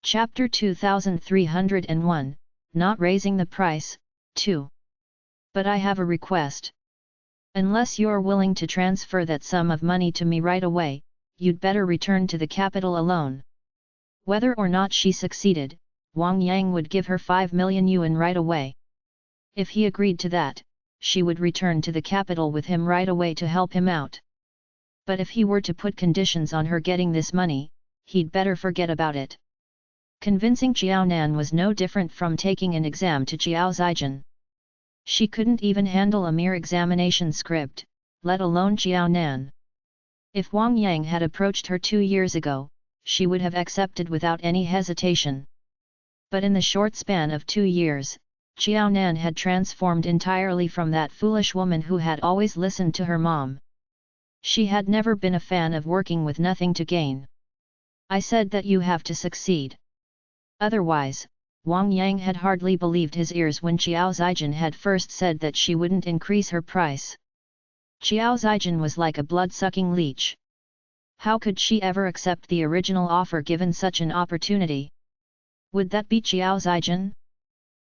Chapter 2301, Not Raising the Price, 2. But I have a request. Unless you're willing to transfer that sum of money to me right away, you'd better return to the capital alone. Whether or not she succeeded, Wang Yang would give her 5 million yuan right away. If he agreed to that, she would return to the capital with him right away to help him out. But if he were to put conditions on her getting this money, he'd better forget about it. Convincing Jiaonan was no different from taking an exam to Jiao Zijin. She couldn't even handle a mere examination script, let alone Jiaonan. If Wang Yang had approached her 2 years ago, she would have accepted without any hesitation. But in the short span of 2 years, Jiaonan had transformed entirely from that foolish woman who had always listened to her mom. She had never been a fan of working with nothing to gain. I said that you have to succeed. Otherwise, Wang Yang had hardly believed his ears when Jiao Zijin had first said that she wouldn't increase her price. Jiao Zijin was like a blood-sucking leech. How could she ever accept the original offer given such an opportunity? Would that be Jiao Zijin?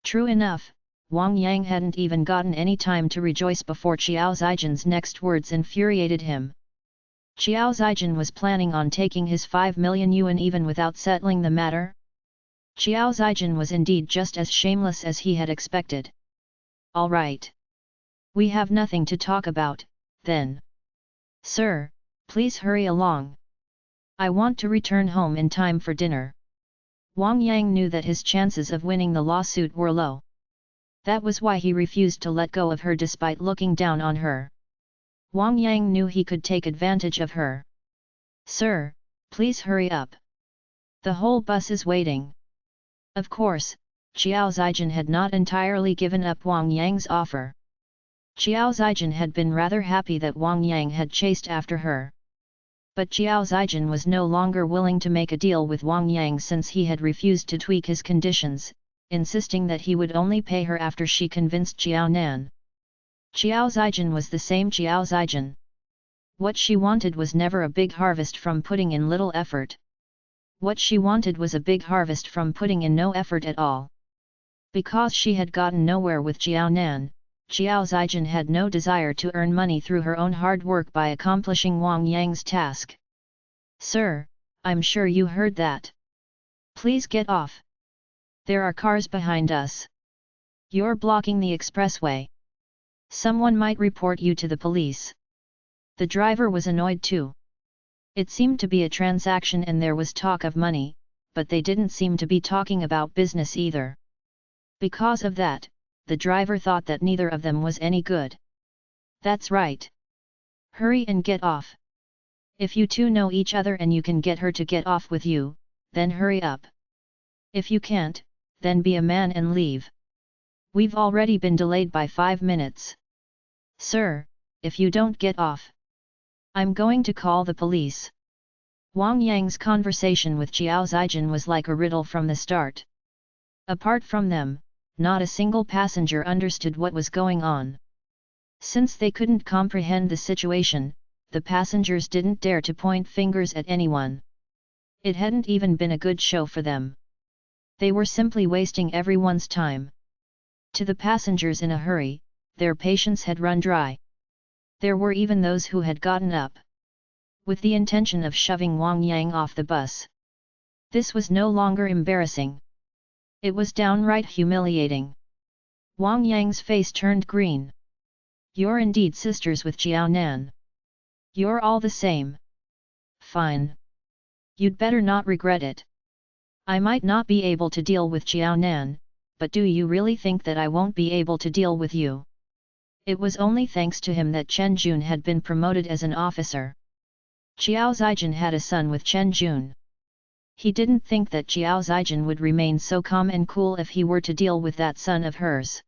True enough, Wang Yang hadn't even gotten any time to rejoice before Jiao Zijin's next words infuriated him. Jiao Zijin was planning on taking his 5 million yuan even without settling the matter? Jiao Zijin was indeed just as shameless as he had expected. All right. We have nothing to talk about, then. Sir, please hurry along. I want to return home in time for dinner. Wang Yang knew that his chances of winning the lawsuit were low. That was why he refused to let go of her despite looking down on her. Wang Yang knew he could take advantage of her. Sir, please hurry up. The whole bus is waiting. Of course, Jiao Zijin had not entirely given up Wang Yang's offer. Jiao Zijin had been rather happy that Wang Yang had chased after her. But Jiao Zijin was no longer willing to make a deal with Wang Yang since he had refused to tweak his conditions, insisting that he would only pay her after she convinced Jiaonan. Jiao Zijin was the same Jiao Zijin. What she wanted was never a big harvest from putting in little effort. What she wanted was a big harvest from putting in no effort at all. Because she had gotten nowhere with Jiaonan, Jiao Zijin had no desire to earn money through her own hard work by accomplishing Wang Yang's task. Sir, I'm sure you heard that. Please get off. There are cars behind us. You're blocking the expressway. Someone might report you to the police. The driver was annoyed too. It seemed to be a transaction and there was talk of money, but they didn't seem to be talking about business either. Because of that, the driver thought that neither of them was any good. That's right. Hurry and get off. If you two know each other and you can get her to get off with you, then hurry up. If you can't, then be a man and leave. We've already been delayed by 5 minutes. Sir, if you don't get off, I'm going to call the police. Wang Yang's conversation with Jiao Zijin was like a riddle from the start. Apart from them, not a single passenger understood what was going on. Since they couldn't comprehend the situation, the passengers didn't dare to point fingers at anyone. It hadn't even been a good show for them. They were simply wasting everyone's time. To the passengers in a hurry, their patience had run dry. There were even those who had gotten up with the intention of shoving Wang Yang off the bus. This was no longer embarrassing. It was downright humiliating. Wang Yang's face turned green. You're indeed sisters with Jiaonan. You're all the same. Fine. You'd better not regret it. I might not be able to deal with Jiaonan, but do you really think that I won't be able to deal with you? It was only thanks to him that Chen Jun had been promoted as an officer. Jiao Zijin had a son with Chen Jun. He didn't think that Jiao Zijin would remain so calm and cool if he were to deal with that son of hers.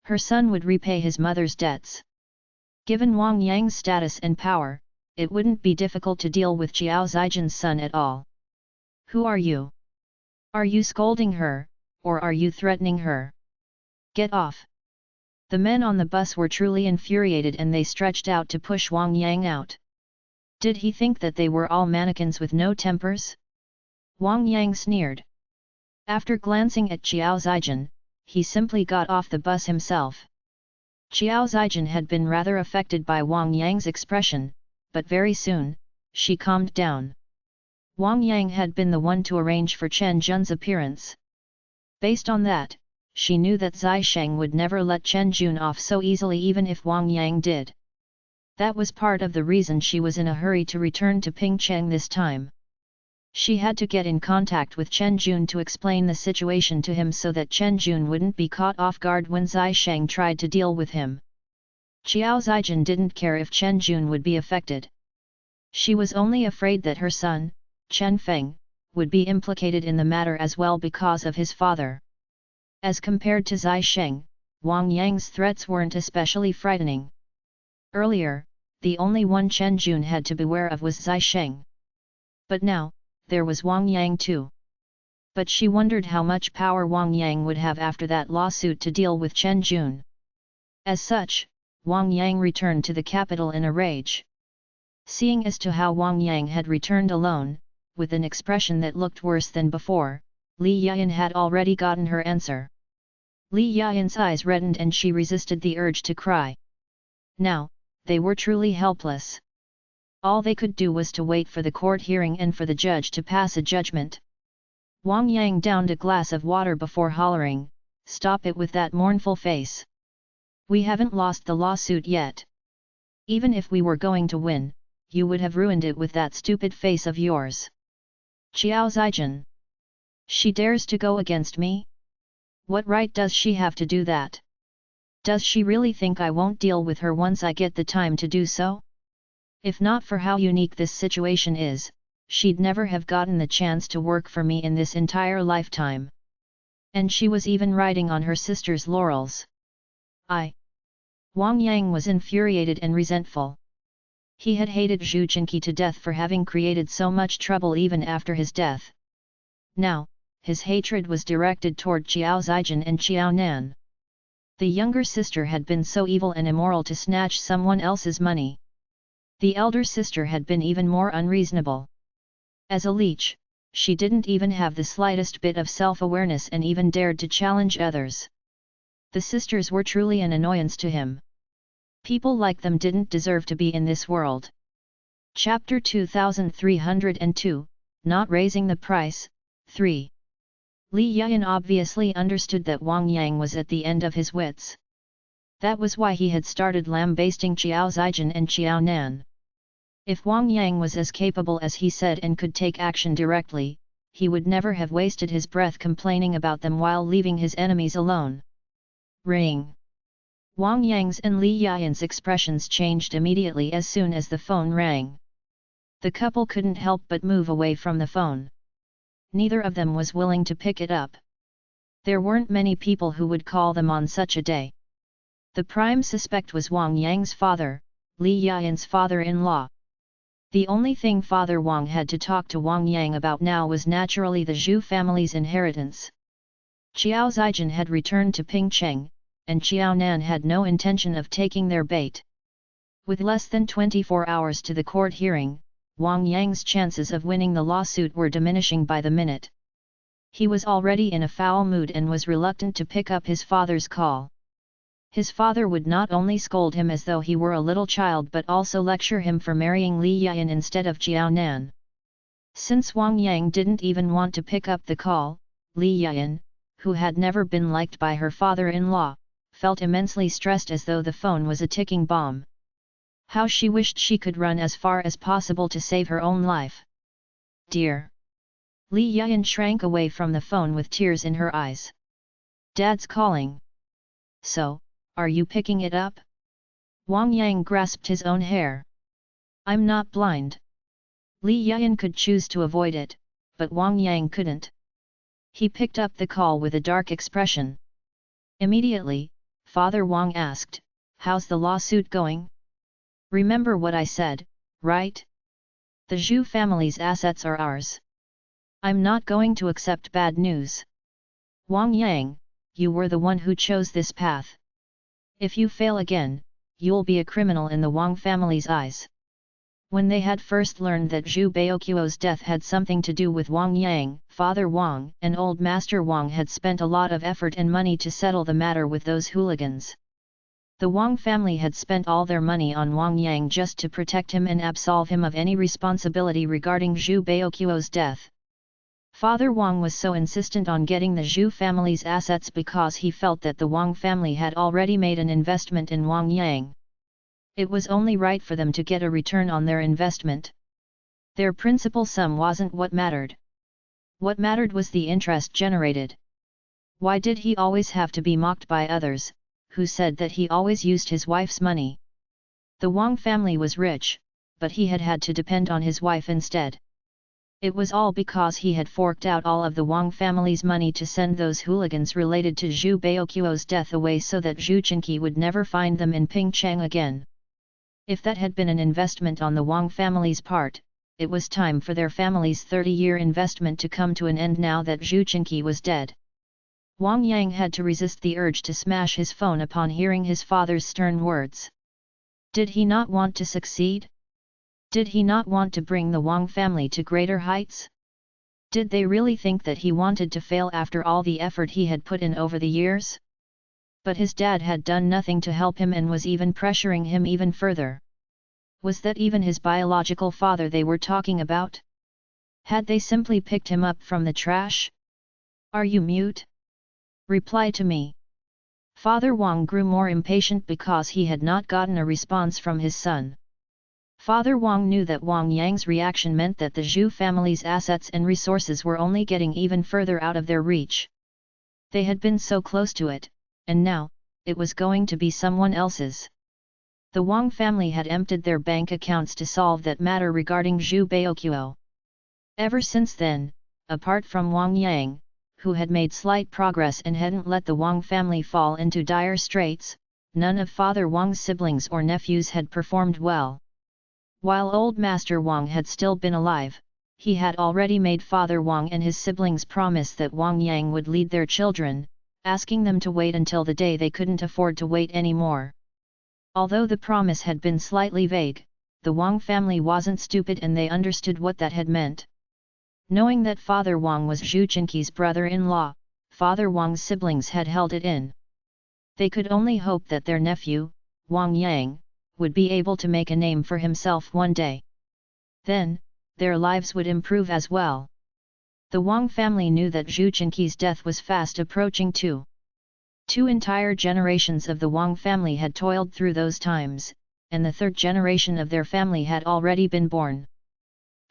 Her son would repay his mother's debts. Given Wang Yang's status and power, it wouldn't be difficult to deal with Jiao Zijin's son at all. Who are you? Are you scolding her, or are you threatening her? Get off. The men on the bus were truly infuriated and they stretched out to push Wang Yang out. Did he think that they were all mannequins with no tempers? Wang Yang sneered. After glancing at Qiao Zijin, he simply got off the bus himself. Qiao Zijin had been rather affected by Wang Yang's expression, but very soon, she calmed down. Wang Yang had been the one to arrange for Chen Jun's appearance. Based on that, she knew that Zai Sheng would never let Chen Jun off so easily even if Wang Yang did. That was part of the reason she was in a hurry to return to Pingcheng this time. She had to get in contact with Chen Jun to explain the situation to him so that Chen Jun wouldn't be caught off guard when Zai Sheng tried to deal with him. Qiao Zijin didn't care if Chen Jun would be affected. She was only afraid that her son, Chen Feng, would be implicated in the matter as well because of his father. As compared to Zai Sheng, Wang Yang's threats weren't especially frightening. Earlier, the only one Chen Jun had to beware of was Zai Sheng. But now, there was Wang Yang too. But she wondered how much power Wang Yang would have after that lawsuit to deal with Chen Jun. As such, Wang Yang returned to the capital in a rage. Seeing as to how Wang Yang had returned alone, with an expression that looked worse than before, Li Yayan had already gotten her answer. Li Yayan's eyes reddened and she resisted the urge to cry. Now, they were truly helpless. All they could do was to wait for the court hearing and for the judge to pass a judgment. Wang Yang downed a glass of water before hollering, "Stop it with that mournful face. We haven't lost the lawsuit yet. Even if we were going to win, you would have ruined it with that stupid face of yours. Qiao Zijin. She dares to go against me? What right does she have to do that? Does she really think I won't deal with her once I get the time to do so? If not for how unique this situation is, she'd never have gotten the chance to work for me in this entire lifetime. And she was even riding on her sister's laurels." Wang Yang was infuriated and resentful. He had hated Zhu Jinqi to death for having created so much trouble even after his death. Now, his hatred was directed toward Qiao Zijin and Qiao Nan. The younger sister had been so evil and immoral to snatch someone else's money. The elder sister had been even more unreasonable. As a leech, she didn't even have the slightest bit of self-awareness and even dared to challenge others. The sisters were truly an annoyance to him. People like them didn't deserve to be in this world. Chapter 2302, Not Raising the Price, 3. Li Yayan obviously understood that Wang Yang was at the end of his wits. That was why he had started lambasting Qiao Zijin and Qiao Nan. If Wang Yang was as capable as he said and could take action directly, he would never have wasted his breath complaining about them while leaving his enemies alone. Ring. Wang Yang's and Li Yayan's expressions changed immediately as soon as the phone rang. The couple couldn't help but move away from the phone. Neither of them was willing to pick it up. There weren't many people who would call them on such a day. The prime suspect was Wang Yang's father, Li Yayan's father-in-law. The only thing Father Wang had to talk to Wang Yang about now was naturally the Zhu family's inheritance. Qiao Zijin had returned to Pingcheng, and Qiao Nan had no intention of taking their bait. With less than 24 hours to the court hearing, Wang Yang's chances of winning the lawsuit were diminishing by the minute. He was already in a foul mood and was reluctant to pick up his father's call. His father would not only scold him as though he were a little child but also lecture him for marrying Li Yayan instead of Qiao Nan. Since Wang Yang didn't even want to pick up the call, Li Yayan, who had never been liked by her father-in-law, felt immensely stressed as though the phone was a ticking bomb. How she wished she could run as far as possible to save her own life. "Dear." Li Yayan shrank away from the phone with tears in her eyes. "Dad's calling." "So, are you picking it up?" Wang Yang grasped his own hair. "I'm not blind." Li Yayan could choose to avoid it, but Wang Yang couldn't. He picked up the call with a dark expression. Immediately, Father Wang asked, "How's the lawsuit going? Remember what I said, right? The Zhu family's assets are ours. I'm not going to accept bad news. Wang Yang, you were the one who chose this path. If you fail again, you'll be a criminal in the Wang family's eyes." When they had first learned that Zhu Baoqiu's death had something to do with Wang Yang, Father Wang and Old Master Wang had spent a lot of effort and money to settle the matter with those hooligans. The Wang family had spent all their money on Wang Yang just to protect him and absolve him of any responsibility regarding Zhu Baoqiu's death. Father Wang was so insistent on getting the Zhu family's assets because he felt that the Wang family had already made an investment in Wang Yang. It was only right for them to get a return on their investment. Their principal sum wasn't what mattered. What mattered was the interest generated. Why did he always have to be mocked by others, who said that he always used his wife's money? The Wang family was rich, but he had had to depend on his wife instead. It was all because he had forked out all of the Wang family's money to send those hooligans related to Zhu Baoqiu's death away so that Zhu Chenqi would never find them in Pingcheng again. If that had been an investment on the Wang family's part, it was time for their family's 30-year investment to come to an end now that Zhu Chenqi was dead. Wang Yang had to resist the urge to smash his phone upon hearing his father's stern words. Did he not want to succeed? Did he not want to bring the Wang family to greater heights? Did they really think that he wanted to fail after all the effort he had put in over the years? But his dad had done nothing to help him and was even pressuring him even further. Was that even his biological father they were talking about? Had they simply picked him up from the trash? Are you mute? Reply to me. Father Wang grew more impatient because he had not gotten a response from his son. Father Wang knew that Wang Yang's reaction meant that the Zhu family's assets and resources were only getting even further out of their reach. They had been so close to it, and now, it was going to be someone else's. The Wang family had emptied their bank accounts to solve that matter regarding Zhu Baoqiu. Ever since then, apart from Wang Yang, who had made slight progress and hadn't let the Wang family fall into dire straits, none of Father Wang's siblings or nephews had performed well. While Old Master Wang had still been alive, he had already made Father Wang and his siblings promise that Wang Yang would lead their children, asking them to wait until the day they couldn't afford to wait anymore. Although the promise had been slightly vague, the Wang family wasn't stupid and they understood what that had meant. Knowing that Father Wang was Zhu Chenqi's brother-in-law, Father Wang's siblings had held it in. They could only hope that their nephew, Wang Yang, would be able to make a name for himself one day. Then, their lives would improve as well. The Wang family knew that Zhu Chenqi's death was fast approaching too. 2 entire generations of the Wang family had toiled through those times, and the 3rd generation of their family had already been born.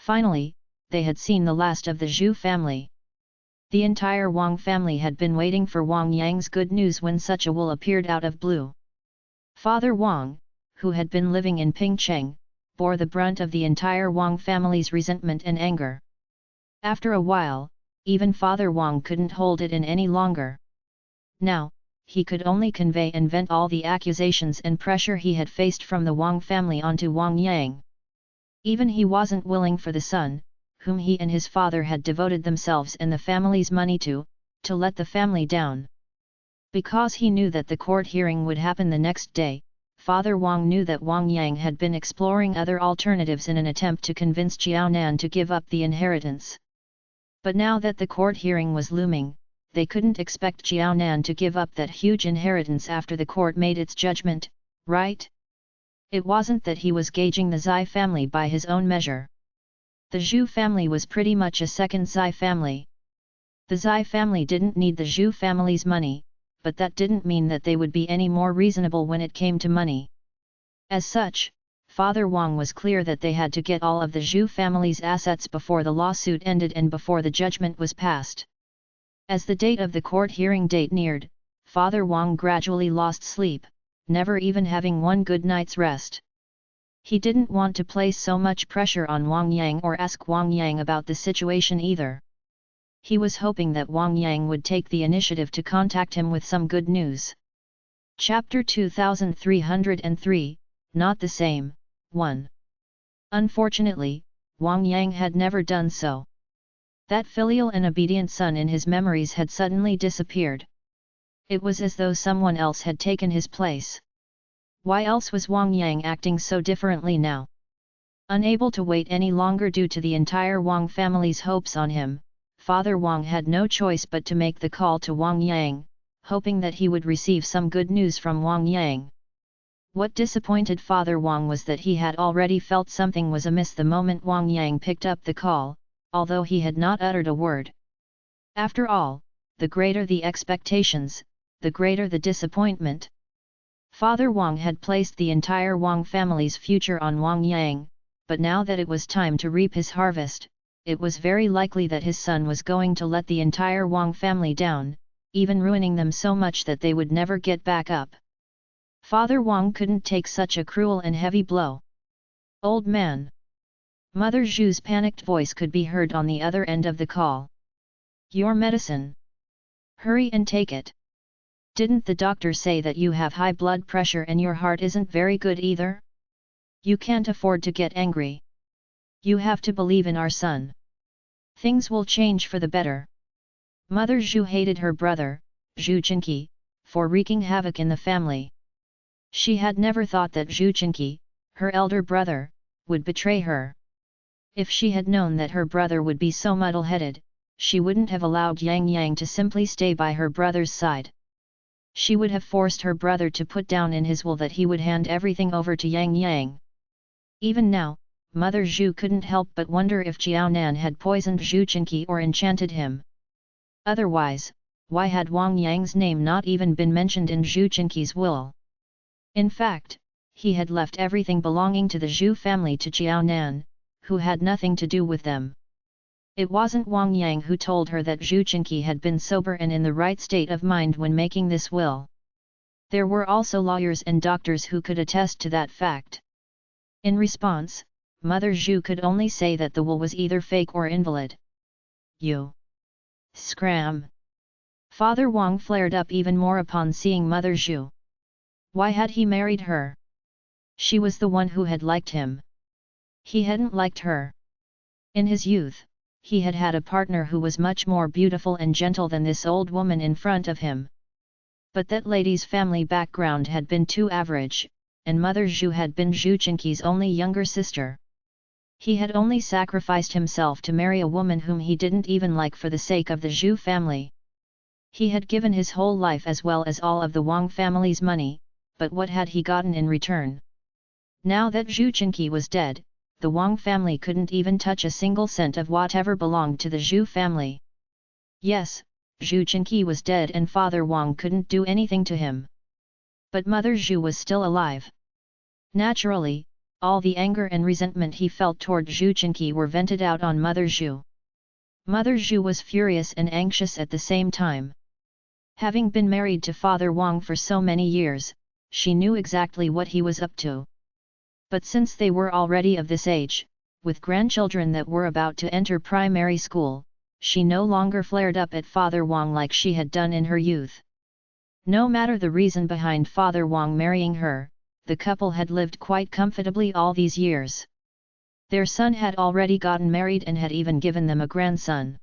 Finally, they had seen the last of the Zhu family. The entire Wang family had been waiting for Wang Yang's good news when such a will appeared out of blue. Father Wang, who had been living in Pingcheng, bore the brunt of the entire Wang family's resentment and anger. After a while, even Father Wang couldn't hold it in any longer. Now, he could only convey and vent all the accusations and pressure he had faced from the Wang family onto Wang Yang. Even he wasn't willing for the son, whom he and his father had devoted themselves and the family's money to let the family down. Because he knew that the court hearing would happen the next day, Father Wang knew that Wang Yang had been exploring other alternatives in an attempt to convince Jiaonan to give up the inheritance. But now that the court hearing was looming, they couldn't expect Jiaonan to give up that huge inheritance after the court made its judgment, right? It wasn't that he was gauging the Zai family by his own measure. The Zhu family was pretty much a second Zai family. The Zai family didn't need the Zhu family's money, but that didn't mean that they would be any more reasonable when it came to money. As such, Father Wang was clear that they had to get all of the Zhu family's assets before the lawsuit ended and before the judgment was passed. As the date of the court hearing date neared, Father Wang gradually lost sleep, never even having one good night's rest. He didn't want to place so much pressure on Wang Yang or ask Wang Yang about the situation either. He was hoping that Wang Yang would take the initiative to contact him with some good news. Chapter 2303, Not the Same, 1. Unfortunately, Wang Yang had never done so. That filial and obedient son in his memories had suddenly disappeared. It was as though someone else had taken his place. Why else was Wang Yang acting so differently now? Unable to wait any longer due to the entire Wang family's hopes on him, Father Wang had no choice but to make the call to Wang Yang, hoping that he would receive some good news from Wang Yang. What disappointed Father Wang was that he had already felt something was amiss the moment Wang Yang picked up the call, although he had not uttered a word. After all, the greater the expectations, the greater the disappointment. Father Wang had placed the entire Wang family's future on Wang Yang, but now that it was time to reap his harvest, it was very likely that his son was going to let the entire Wang family down, even ruining them so much that they would never get back up. Father Wang couldn't take such a cruel and heavy blow. Old man. Mother Zhu's panicked voice could be heard on the other end of the call. Your medicine. Hurry and take it. Didn't the doctor say that you have high blood pressure and your heart isn't very good either? You can't afford to get angry. You have to believe in our son. Things will change for the better. Mother Zhu hated her brother, Zhu Chenqi, for wreaking havoc in the family. She had never thought that Zhu Chenqi, her elder brother, would betray her. If she had known that her brother would be so muddle-headed, she wouldn't have allowed Yang Yang to simply stay by her brother's side. She would have forced her brother to put down in his will that he would hand everything over to Yang Yang. Even now, Mother Zhu couldn't help but wonder if Jiaonan had poisoned Zhu Chenqi or enchanted him. Otherwise, why had Wang Yang's name not even been mentioned in Zhu Chenqi's will? In fact, he had left everything belonging to the Zhu family to Jiaonan, who had nothing to do with them. It wasn't Wang Yang who told her that Zhu Chenqi had been sober and in the right state of mind when making this will. There were also lawyers and doctors who could attest to that fact. In response, Mother Zhu could only say that the will was either fake or invalid. You! Scram! Father Wang flared up even more upon seeing Mother Zhu. Why had he married her? She was the one who had liked him. He hadn't liked her. In his youth, he had had a partner who was much more beautiful and gentle than this old woman in front of him. But that lady's family background had been too average, and Mother Zhu had been Zhu Chenqi's only younger sister. He had only sacrificed himself to marry a woman whom he didn't even like for the sake of the Zhu family. He had given his whole life as well as all of the Wang family's money, but what had he gotten in return? Now that Zhu Chenqi was dead, the Wang family couldn't even touch a single cent of whatever belonged to the Zhu family. Yes, Zhu Chenqi was dead and Father Wang couldn't do anything to him. But Mother Zhu was still alive. Naturally, all the anger and resentment he felt toward Zhu Chenqi were vented out on Mother Zhu. Mother Zhu was furious and anxious at the same time. Having been married to Father Wang for so many years, she knew exactly what he was up to. But since they were already of this age, with grandchildren that were about to enter primary school, she no longer flared up at Father Wang like she had done in her youth. No matter the reason behind Father Wang marrying her, the couple had lived quite comfortably all these years. Their son had already gotten married and had even given them a grandson.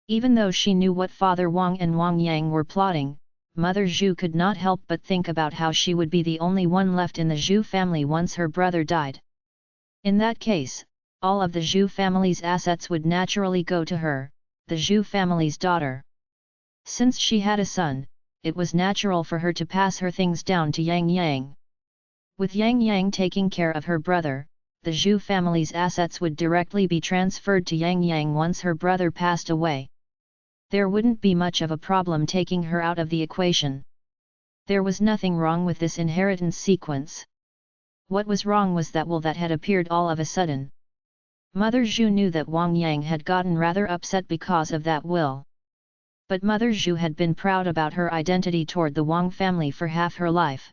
Even though she knew what Father Wang and Wang Yang were plotting, Mother Zhu could not help but think about how she would be the only one left in the Zhu family once her brother died. In that case, all of the Zhu family's assets would naturally go to her, the Zhu family's daughter. Since she had a son, it was natural for her to pass her things down to Yang Yang. With Yang Yang taking care of her brother, the Zhu family's assets would directly be transferred to Yang Yang once her brother passed away. There wouldn't be much of a problem taking her out of the equation. There was nothing wrong with this inheritance sequence. What was wrong was that will that had appeared all of a sudden. Mother Zhu knew that Wang Yang had gotten rather upset because of that will. But Mother Zhu had been proud about her identity toward the Wang family for half her life.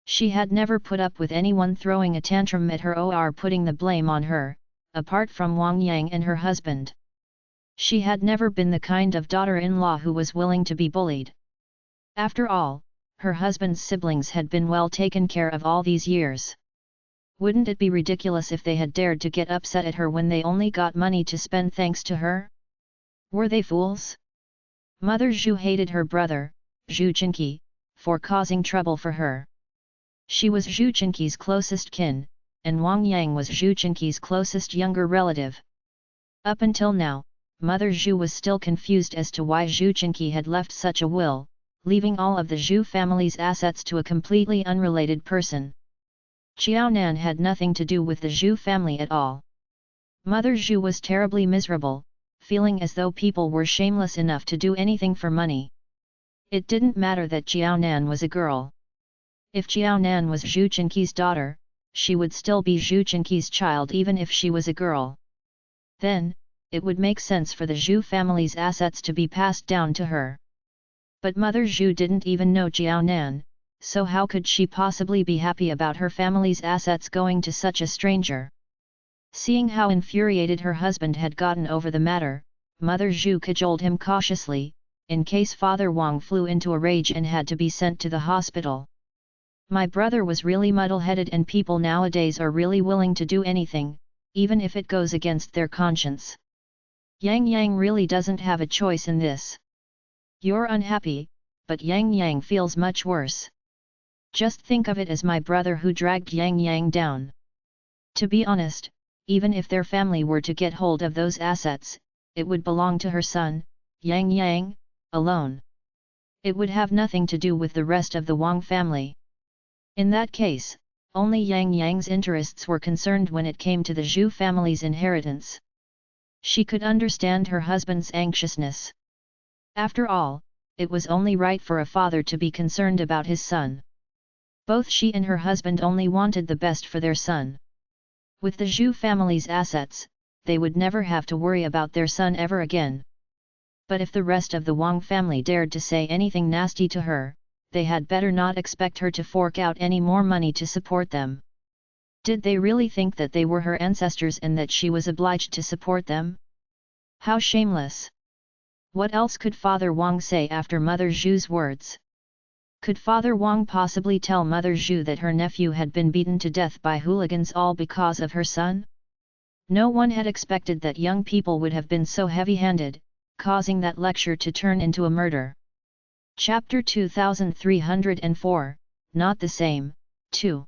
She had never put up with anyone throwing a tantrum at her or putting the blame on her, apart from Wang Yang and her husband. She had never been the kind of daughter-in-law who was willing to be bullied. After all, her husband's siblings had been well taken care of all these years. Wouldn't it be ridiculous if they had dared to get upset at her when they only got money to spend thanks to her? Were they fools? Mother Zhu hated her brother, Zhu Chenqi, for causing trouble for her. She was Zhu Chenqi's closest kin, and Wang Yang was Zhu Chenqi's closest younger relative. Up until now, Mother Zhu was still confused as to why Zhu Chenqi had left such a will, leaving all of the Zhu family's assets to a completely unrelated person. Qiaonan had nothing to do with the Zhu family at all. Mother Zhu was terribly miserable, feeling as though people were shameless enough to do anything for money. It didn't matter that Qiaonan was a girl. If Qiaonan was Zhu Chenqi's daughter, she would still be Zhu Chenqi's child even if she was a girl. Then, it would make sense for the Zhu family's assets to be passed down to her. But Mother Zhu didn't even know Qiaonan, so how could she possibly be happy about her family's assets going to such a stranger? Seeing how infuriated her husband had gotten over the matter, Mother Zhu cajoled him cautiously, in case Father Wang flew into a rage and had to be sent to the hospital. My brother was really muddle-headed, and people nowadays are really willing to do anything, even if it goes against their conscience. Yang Yang really doesn't have a choice in this. You're unhappy, but Yang Yang feels much worse. Just think of it as my brother who dragged Yang Yang down. To be honest, even if their family were to get hold of those assets, it would belong to her son, Yang Yang, alone. It would have nothing to do with the rest of the Wang family. In that case, only Yang Yang's interests were concerned when it came to the Zhu family's inheritance. She could understand her husband's anxiousness. After all, it was only right for a father to be concerned about his son. Both she and her husband only wanted the best for their son. With the Zhu family's assets, they would never have to worry about their son ever again. But if the rest of the Wang family dared to say anything nasty to her, they had better not expect her to fork out any more money to support them. Did they really think that they were her ancestors and that she was obliged to support them? How shameless! What else could Father Wang say after Mother Zhu's words? Could Father Wang possibly tell Mother Zhu that her nephew had been beaten to death by hooligans all because of her son? No one had expected that young people would have been so heavy-handed, causing that lecture to turn into a murder. Chapter 2304, Not the Same, 2.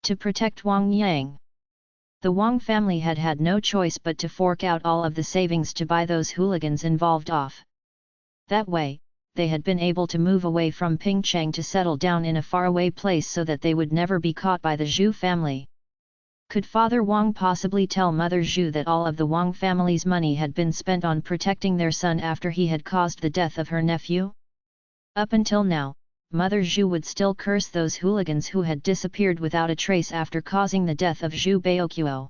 To protect Wang Yang. The Wang family had had no choice but to fork out all of the savings to buy those hooligans involved off. That way, they had been able to move away from Pingcheng to settle down in a faraway place so that they would never be caught by the Zhu family. Could Father Wang possibly tell Mother Zhu that all of the Wang family's money had been spent on protecting their son after he had caused the death of her nephew? Up until now, Mother Zhu would still curse those hooligans who had disappeared without a trace after causing the death of Zhu Baoqiu.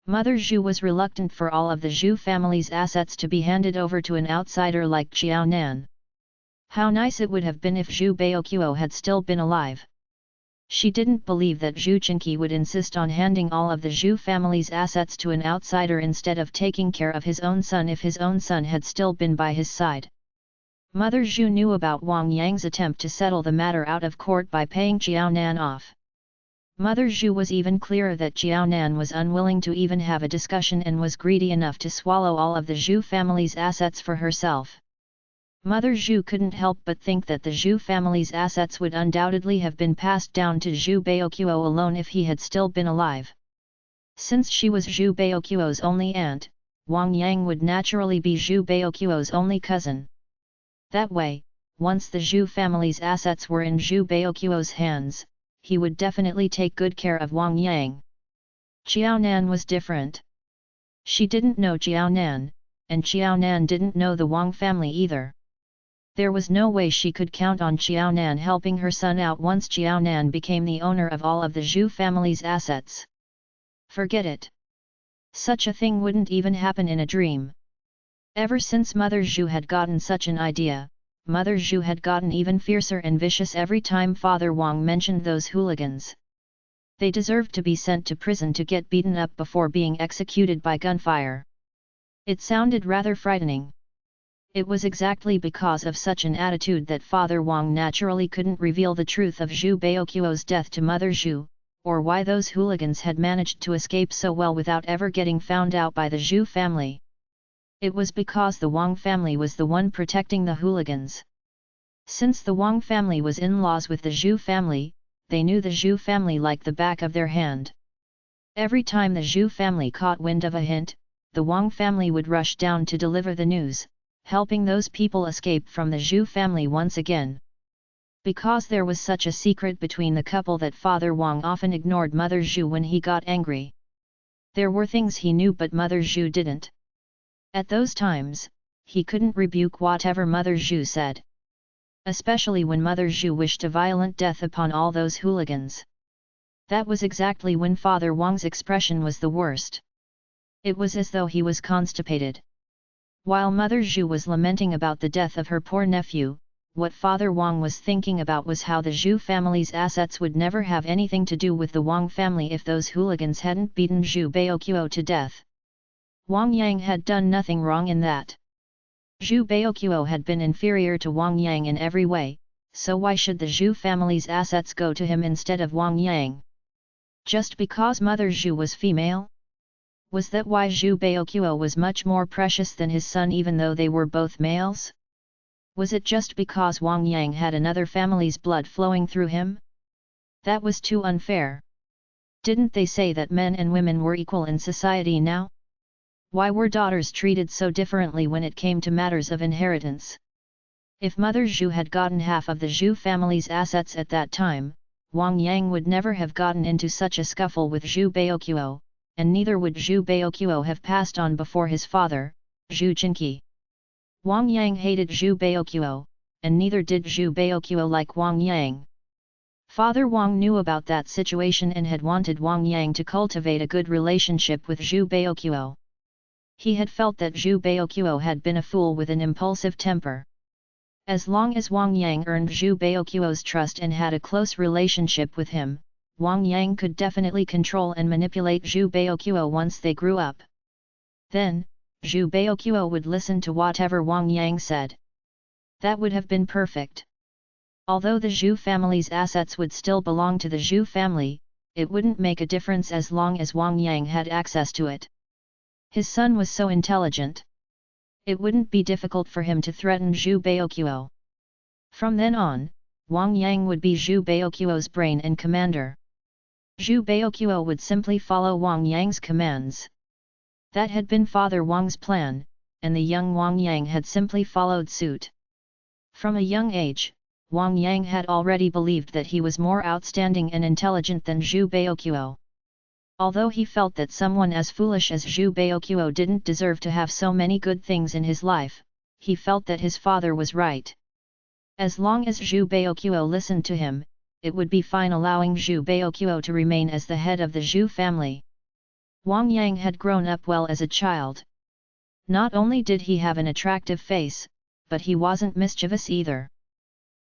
Mother Zhu was reluctant for all of the Zhu family's assets to be handed over to an outsider like Qiaonan. How nice it would have been if Zhu Baoqiu had still been alive. She didn't believe that Zhu Chenqi would insist on handing all of the Zhu family's assets to an outsider instead of taking care of his own son if his own son had still been by his side. Mother Zhu knew about Wang Yang's attempt to settle the matter out of court by paying Qiaonan off. Mother Zhu was even clearer that Qiaonan was unwilling to even have a discussion and was greedy enough to swallow all of the Zhu family's assets for herself. Mother Zhu couldn't help but think that the Zhu family's assets would undoubtedly have been passed down to Zhu Baoqiu alone if he had still been alive. Since she was Zhu Baoqiu's only aunt, Wang Yang would naturally be Zhu Baoqiu's only cousin. That way, once the Zhu family's assets were in Zhu Baoqiu's hands, he would definitely take good care of Wang Yang. Qiaonan was different. She didn't know Qiaonan, and Qiaonan didn't know the Wang family either. There was no way she could count on Qiaonan helping her son out once Qiaonan became the owner of all of the Zhu family's assets. Forget it. Such a thing wouldn't even happen in a dream. Ever since Mother Zhu had gotten such an idea, Mother Zhu had gotten even fiercer and vicious every time Father Wang mentioned those hooligans. They deserved to be sent to prison to get beaten up before being executed by gunfire. It sounded rather frightening. It was exactly because of such an attitude that Father Wang naturally couldn't reveal the truth of Zhu Baoqiu's death to Mother Zhu, or why those hooligans had managed to escape so well without ever getting found out by the Zhu family. It was because the Wang family was the one protecting the hooligans. Since the Wang family was in-laws with the Zhu family, they knew the Zhu family like the back of their hand. Every time the Zhu family caught wind of a hint, the Wang family would rush down to deliver the news, helping those people escape from the Zhu family once again. Because there was such a secret between the couple that Father Wang often ignored Mother Zhu when he got angry. There were things he knew but Mother Zhu didn't. At those times, he couldn't rebuke whatever Mother Zhu said. Especially when Mother Zhu wished a violent death upon all those hooligans. That was exactly when Father Wang's expression was the worst. It was as though he was constipated. While Mother Zhu was lamenting about the death of her poor nephew, what Father Wang was thinking about was how the Zhu family's assets would never have anything to do with the Wang family if those hooligans hadn't beaten Zhu Baoqiu to death. Wang Yang had done nothing wrong in that. Zhu Baoqiu had been inferior to Wang Yang in every way, so why should the Zhu family's assets go to him instead of Wang Yang? Just because Mother Zhu was female? Was that why Zhu Baoqiu was much more precious than his son even though they were both males? Was it just because Wang Yang had another family's blood flowing through him? That was too unfair. Didn't they say that men and women were equal in society now? Why were daughters treated so differently when it came to matters of inheritance? If Mother Zhu had gotten half of the Zhu family's assets at that time, Wang Yang would never have gotten into such a scuffle with Zhu Baoqiu, and neither would Zhu Baoqiu have passed on before his father, Zhu Jinqi. Wang Yang hated Zhu Baoqiu, and neither did Zhu Baoqiu like Wang Yang. Father Wang knew about that situation and had wanted Wang Yang to cultivate a good relationship with Zhu Baoqiu. He had felt that Zhu Baoqiu had been a fool with an impulsive temper. As long as Wang Yang earned Zhu Baoqiu's trust and had a close relationship with him, Wang Yang could definitely control and manipulate Zhu Baoqiu once they grew up. Then, Zhu Baoqiu would listen to whatever Wang Yang said. That would have been perfect. Although the Zhu family's assets would still belong to the Zhu family, it wouldn't make a difference as long as Wang Yang had access to it. His son was so intelligent. It wouldn't be difficult for him to threaten Zhu Baoqiu. From then on, Wang Yang would be Zhu Baoqiu's brain and commander. Zhu Baoqiu would simply follow Wang Yang's commands. That had been Father Wang's plan, and the young Wang Yang had simply followed suit. From a young age, Wang Yang had already believed that he was more outstanding and intelligent than Zhu Baoqiu. Although he felt that someone as foolish as Zhu Baoqiu didn't deserve to have so many good things in his life, he felt that his father was right. As long as Zhu Baoqiu listened to him, it would be fine allowing Zhu Baoqiu to remain as the head of the Zhu family. Wang Yang had grown up well as a child. Not only did he have an attractive face, but he wasn't mischievous either.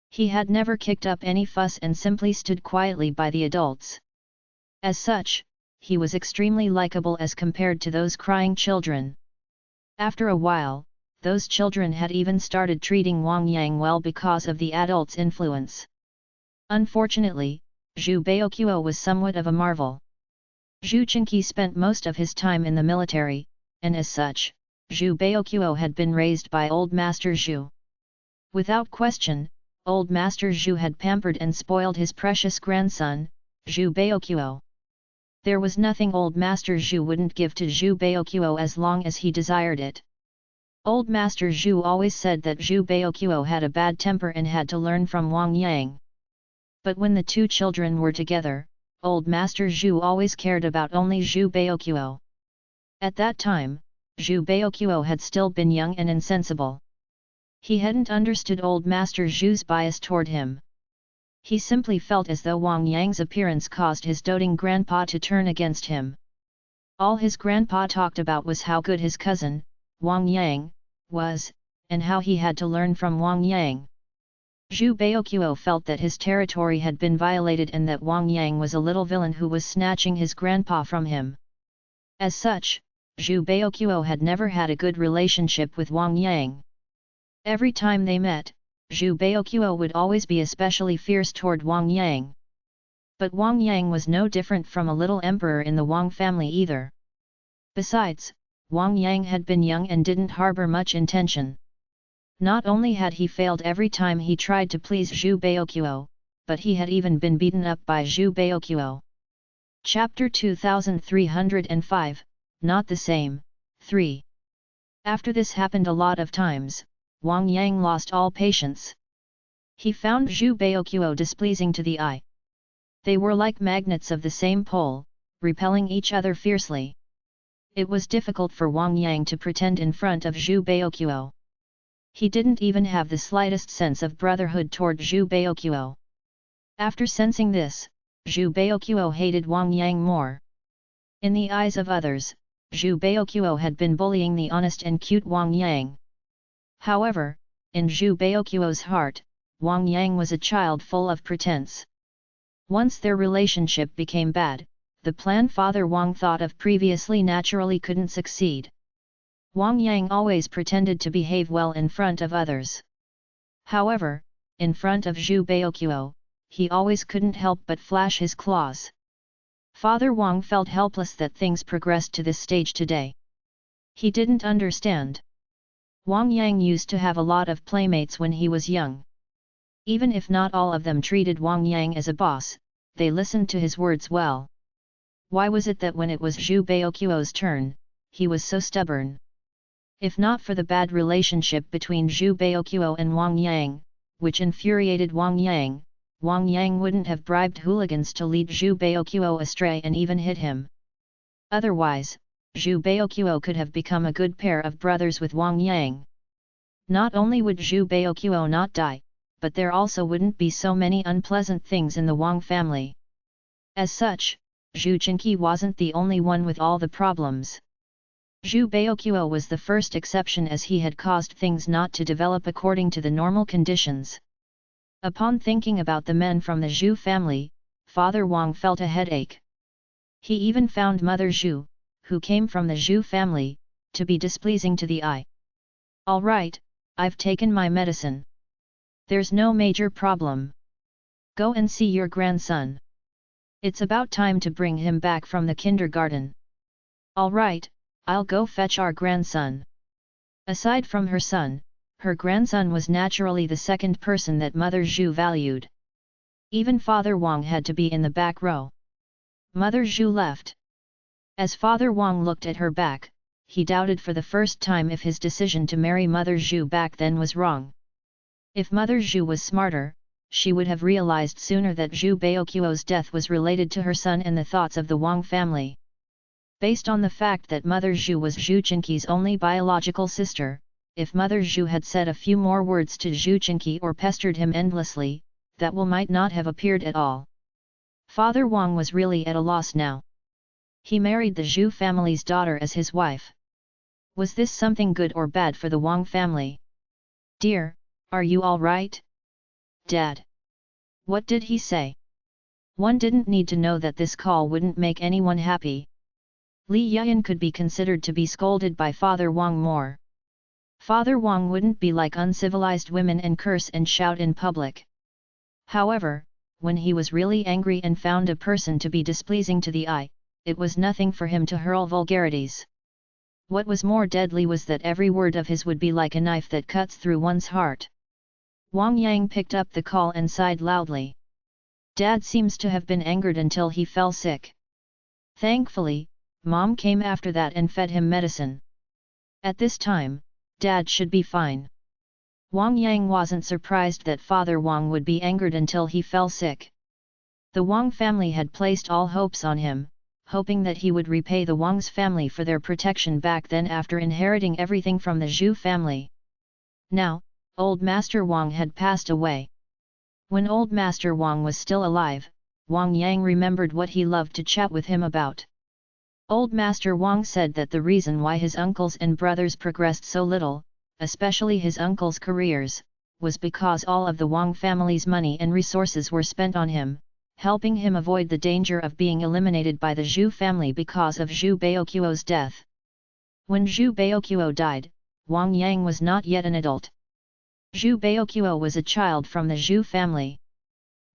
He had never kicked up any fuss and simply stood quietly by the adults. As such, he was extremely likable as compared to those crying children. After a while, those children had even started treating Wang Yang well because of the adults' influence. Unfortunately, Zhu Baoqiu was somewhat of a marvel. Zhu Jinqi spent most of his time in the military, and as such, Zhu Baoqiu had been raised by Old Master Zhu. Without question, Old Master Zhu had pampered and spoiled his precious grandson, Zhu Baoqiu. There was nothing Old Master Zhu wouldn't give to Zhu Baoqiu as long as he desired it. Old Master Zhu always said that Zhu Baoqiu had a bad temper and had to learn from Wang Yang. But when the two children were together, Old Master Zhu always cared about only Zhu Baoqiu. At that time, Zhu Baoqiu had still been young and insensible. He hadn't understood Old Master Zhu's bias toward him. He simply felt as though Wang Yang's appearance caused his doting grandpa to turn against him. All his grandpa talked about was how good his cousin, Wang Yang, was, and how he had to learn from Wang Yang. Zhu Baoqiu felt that his territory had been violated and that Wang Yang was a little villain who was snatching his grandpa from him. As such, Zhu Baoqiu had never had a good relationship with Wang Yang. Every time they met, Zhu Baoqiu would always be especially fierce toward Wang Yang. But Wang Yang was no different from a little emperor in the Wang family either. Besides, Wang Yang had been young and didn't harbor much intention. Not only had he failed every time he tried to please Zhu Baoqiu, but he had even been beaten up by Zhu Baoqiu. Chapter 2305, Not the Same, 3. After this happened a lot of times, Wang Yang lost all patience. He found Zhu Baoqiu displeasing to the eye. They were like magnets of the same pole, repelling each other fiercely. It was difficult for Wang Yang to pretend in front of Zhu Baoqiu. He didn't even have the slightest sense of brotherhood toward Zhu Baoqiu. After sensing this, Zhu Baoqiu hated Wang Yang more. In the eyes of others, Zhu Baoqiu had been bullying the honest and cute Wang Yang. However, in Zhu Baoqiu's heart, Wang Yang was a child full of pretense. Once their relationship became bad, the plan Father Wang thought of previously naturally couldn't succeed. Wang Yang always pretended to behave well in front of others. However, in front of Zhu Baoqiu, he always couldn't help but flash his claws. Father Wang felt helpless that things progressed to this stage today. He didn't understand. Wang Yang used to have a lot of playmates when he was young. Even if not all of them treated Wang Yang as a boss, they listened to his words well. Why was it that when it was Zhu Baoqiu's turn, he was so stubborn? If not for the bad relationship between Zhu Baoqiu and Wang Yang, which infuriated Wang Yang wouldn't have bribed hooligans to lead Zhu Baoqiu astray and even hit him. Otherwise, Zhu Baoqiu could have become a good pair of brothers with Wang Yang. Not only would Zhu Baoqiu not die, but there also wouldn't be so many unpleasant things in the Wang family. As such, Zhu Chenqi wasn't the only one with all the problems. Zhu Baoqiu was the first exception as he had caused things not to develop according to the normal conditions. Upon thinking about the men from the Zhu family, Father Wang felt a headache. He even found Mother Zhu, who came from the Zhu family, to be displeasing to the eye. "All right, I've taken my medicine. There's no major problem. Go and see your grandson. It's about time to bring him back from the kindergarten." "All right, I'll go fetch our grandson." Aside from her son, her grandson was naturally the second person that Mother Zhu valued. Even Father Wang had to be in the back row. Mother Zhu left. As Father Wang looked at her back, he doubted for the first time if his decision to marry Mother Zhu back then was wrong. If Mother Zhu was smarter, she would have realized sooner that Zhu Baoqiu's death was related to her son and the thoughts of the Wang family. Based on the fact that Mother Zhu was Zhu Chenqi's only biological sister, if Mother Zhu had said a few more words to Zhu Chenqi or pestered him endlessly, that will might not have appeared at all. Father Wang was really at a loss now. He married the Zhu family's daughter as his wife. Was this something good or bad for the Wang family? "Dear, are you all right?" "Dad." "What did he say?" One didn't need to know that this call wouldn't make anyone happy. Li Yan could be considered to be scolded by Father Wang more. Father Wang wouldn't be like uncivilized women and curse and shout in public. However, when he was really angry and found a person to be displeasing to the eye, it was nothing for him to hurl vulgarities. What was more deadly was that every word of his would be like a knife that cuts through one's heart. Wang Yang picked up the call and sighed loudly. Dad seems to have been angered until he fell sick. Thankfully, Mom came after that and fed him medicine. At this time, Dad should be fine. Wang Yang wasn't surprised that Father Wang would be angered until he fell sick. The Wang family had placed all hopes on him, hoping that he would repay the Wang's family for their protection back then after inheriting everything from the Zhu family. Now, Old Master Wang had passed away. When Old Master Wang was still alive, Wang Yang remembered what he loved to chat with him about. Old Master Wang said that the reason why his uncles and brothers progressed so little, especially his uncles' careers, was because all of the Wang family's money and resources were spent on him, helping him avoid the danger of being eliminated by the Zhu family because of Zhu Baoqiu's death. When Zhu Baoqiu died, Wang Yang was not yet an adult. Zhu Baoqiu was a child from the Zhu family.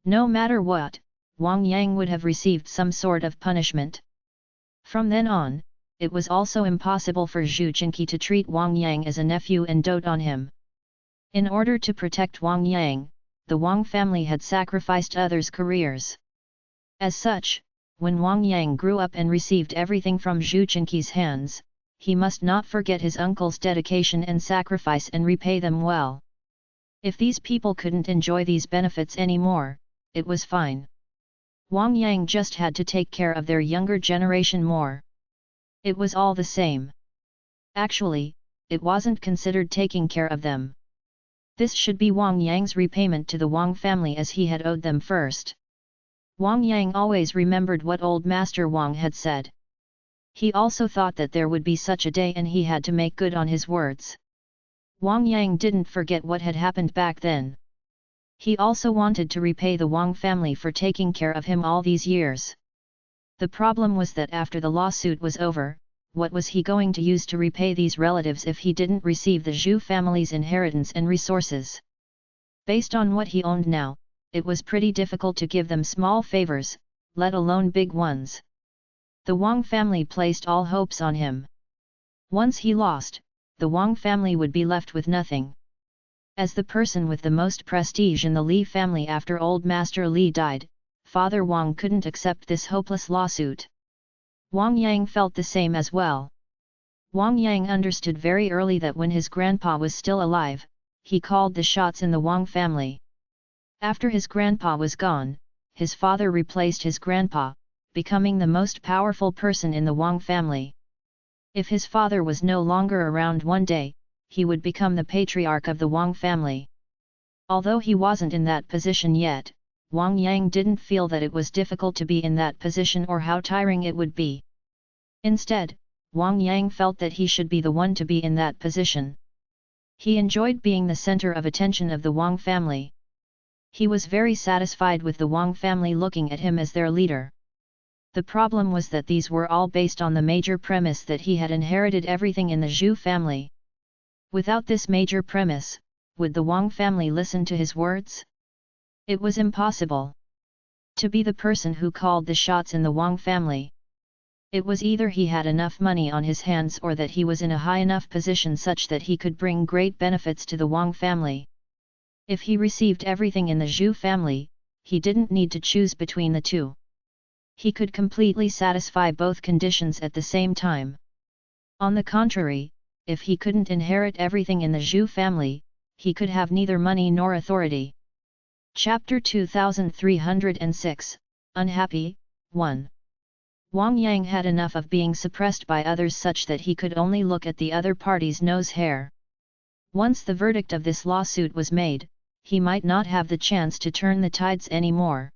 No matter what, Wang Yang would have received some sort of punishment. From then on, it was also impossible for Zhu Chenqi to treat Wang Yang as a nephew and dote on him. In order to protect Wang Yang, the Wang family had sacrificed others' careers. As such, when Wang Yang grew up and received everything from Zhu Chenqi's hands, he must not forget his uncle's dedication and sacrifice and repay them well. If these people couldn't enjoy these benefits anymore, it was fine. Wang Yang just had to take care of their younger generation more. It was all the same. Actually, it wasn't considered taking care of them. This should be Wang Yang's repayment to the Wang family as he had owed them first. Wang Yang always remembered what old Master Wang had said. He also thought that there would be such a day and he had to make good on his words. Wang Yang didn't forget what had happened back then. He also wanted to repay the Wang family for taking care of him all these years. The problem was that after the lawsuit was over, what was he going to use to repay these relatives if he didn't receive the Zhu family's inheritance and resources? Based on what he owned now, it was pretty difficult to give them small favors, let alone big ones. The Wang family placed all hopes on him. Once he lost, the Wang family would be left with nothing. As the person with the most prestige in the Li family after old Master Li died, Father Wang couldn't accept this hopeless lawsuit. Wang Yang felt the same as well. Wang Yang understood very early that when his grandpa was still alive, he called the shots in the Wang family. After his grandpa was gone, his father replaced his grandpa, becoming the most powerful person in the Wang family. If his father was no longer around one day, he would become the patriarch of the Wang family. Although he wasn't in that position yet, Wang Yang didn't feel that it was difficult to be in that position or how tiring it would be. Instead, Wang Yang felt that he should be the one to be in that position. He enjoyed being the center of attention of the Wang family. He was very satisfied with the Wang family looking at him as their leader. The problem was that these were all based on the major premise that he had inherited everything in the Zhu family. Without this major premise, would the Wang family listen to his words? It was impossible. To be the person who called the shots in the Wang family. It was either he had enough money on his hands or that he was in a high enough position such that he could bring great benefits to the Wang family. If he received everything in the Zhu family, he didn't need to choose between the two. He could completely satisfy both conditions at the same time. On the contrary, if he couldn't inherit everything in the Zhu family, he could have neither money nor authority. Chapter 2306, Unhappy, 1. Wang Yang had enough of being suppressed by others such that he could only look at the other party's nose hair. Once the verdict of this lawsuit was made, he might not have the chance to turn the tides anymore.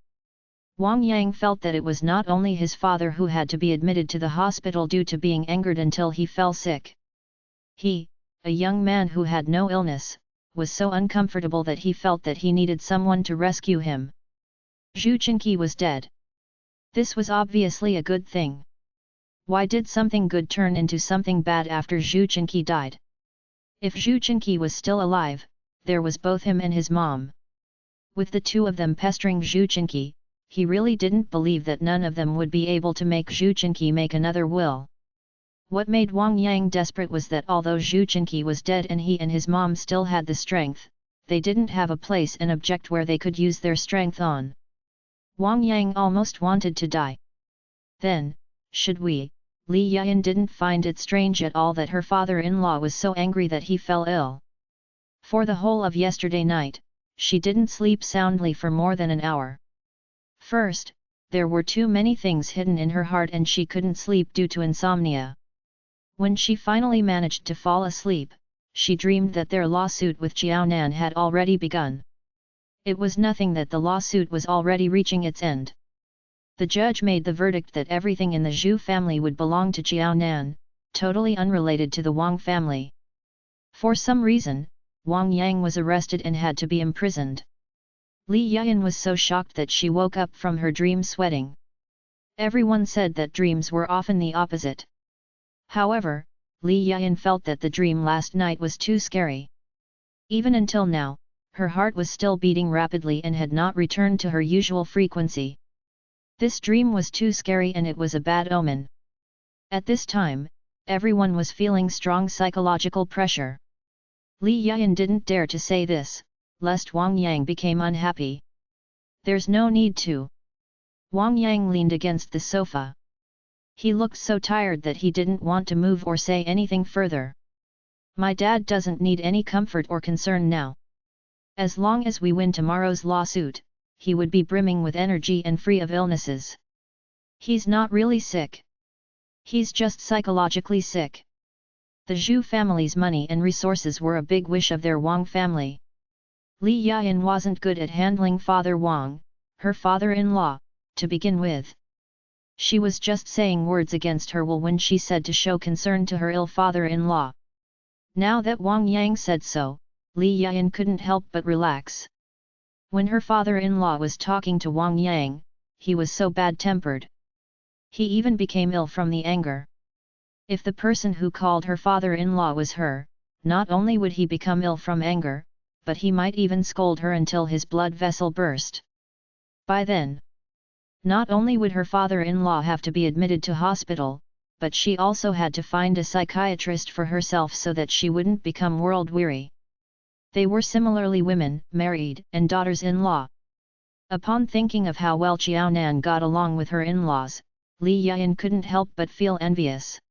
Wang Yang felt that it was not only his father who had to be admitted to the hospital due to being angered until he fell sick. He, a young man who had no illness, was so uncomfortable that he felt that he needed someone to rescue him. Zhu Chenqi was dead. This was obviously a good thing. Why did something good turn into something bad after Zhu Chenqi died? If Zhu Chenqi was still alive, there was both him and his mom. With the two of them pestering Zhu Chenqi, he really didn't believe that none of them would be able to make Zhu Chenqi make another will. What made Wang Yang desperate was that although Zhu Chenqi was dead and he and his mom still had the strength, they didn't have a place and object where they could use their strength on. Wang Yang almost wanted to die. Then, Li Yan didn't find it strange at all that her father-in-law was so angry that he fell ill. For the whole of yesterday night, she didn't sleep soundly for more than an hour. First, there were too many things hidden in her heart and she couldn't sleep due to insomnia. When she finally managed to fall asleep, she dreamed that their lawsuit with Jiaonan had already begun. It was nothing that the lawsuit was already reaching its end. The judge made the verdict that everything in the Zhu family would belong to Jiaonan, totally unrelated to the Wang family. For some reason, Wang Yang was arrested and had to be imprisoned. Li Yan was so shocked that she woke up from her dream sweating. Everyone said that dreams were often the opposite. However, Li Yan felt that the dream last night was too scary. Even until now, her heart was still beating rapidly and had not returned to her usual frequency. This dream was too scary and it was a bad omen. At this time, everyone was feeling strong psychological pressure. Li Yan didn't dare to say this, lest Wang Yang became unhappy. There's no need to. Wang Yang leaned against the sofa. He looked so tired that he didn't want to move or say anything further. My dad doesn't need any comfort or concern now. As long as we win tomorrow's lawsuit, he would be brimming with energy and free of illnesses. He's not really sick. He's just psychologically sick. The Zhu family's money and resources were a big wish of their Wang family. Li Yayan wasn't good at handling Father Wang, her father-in-law, to begin with. She was just saying words against her will when she said to show concern to her ill father-in-law. Now that Wang Yang said so, Li Yayan couldn't help but relax. When her father-in-law was talking to Wang Yang, he was so bad-tempered. He even became ill from the anger. If the person who called her father-in-law was her, not only would he become ill from anger, but he might even scold her until his blood vessel burst. By then, not only would her father-in-law have to be admitted to hospital, but she also had to find a psychiatrist for herself so that she wouldn't become world-weary. They were similarly women, married, and daughters-in-law. Upon thinking of how well Qiaonan got along with her in-laws, Li Yayan couldn't help but feel envious.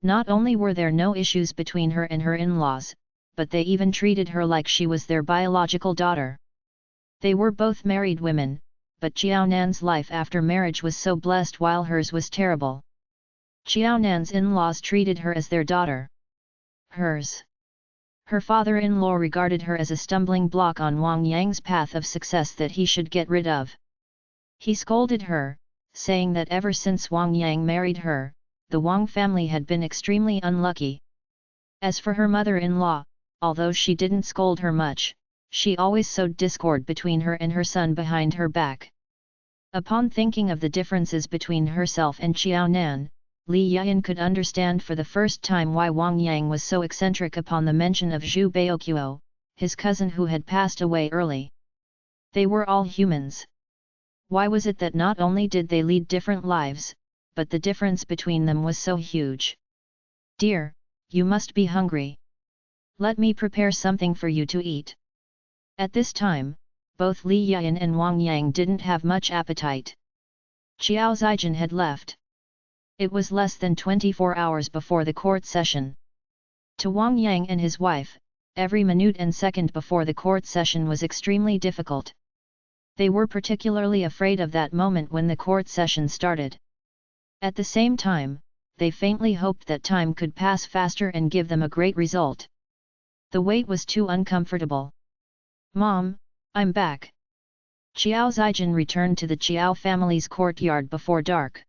Not only were there no issues between her and her in-laws, but they even treated her like she was their biological daughter. They were both married women, but Qiaonan's life after marriage was so blessed while hers was terrible. Qiaonan's in-laws treated her as their daughter. Hers. Her father-in-law regarded her as a stumbling block on Wang Yang's path of success that he should get rid of. He scolded her, saying that ever since Wang Yang married her, the Wang family had been extremely unlucky. As for her mother-in-law, although she didn't scold her much, she always sowed discord between her and her son behind her back. Upon thinking of the differences between herself and Qiaonan, Li Yayan could understand for the first time why Wang Yang was so eccentric upon the mention of Zhu Baoqiu, his cousin who had passed away early. They were all humans. Why was it that not only did they lead different lives, but the difference between them was so huge? Dear, you must be hungry. Let me prepare something for you to eat. At this time, both Li Yayan and Wang Yang didn't have much appetite. Qiao Zijin had left. It was less than 24 hours before the court session. To Wang Yang and his wife, every minute and second before the court session was extremely difficult. They were particularly afraid of that moment when the court session started. At the same time, they faintly hoped that time could pass faster and give them a great result. The wait was too uncomfortable. Mom, I'm back. Qiao Zijin returned to the Qiao family's courtyard before dark.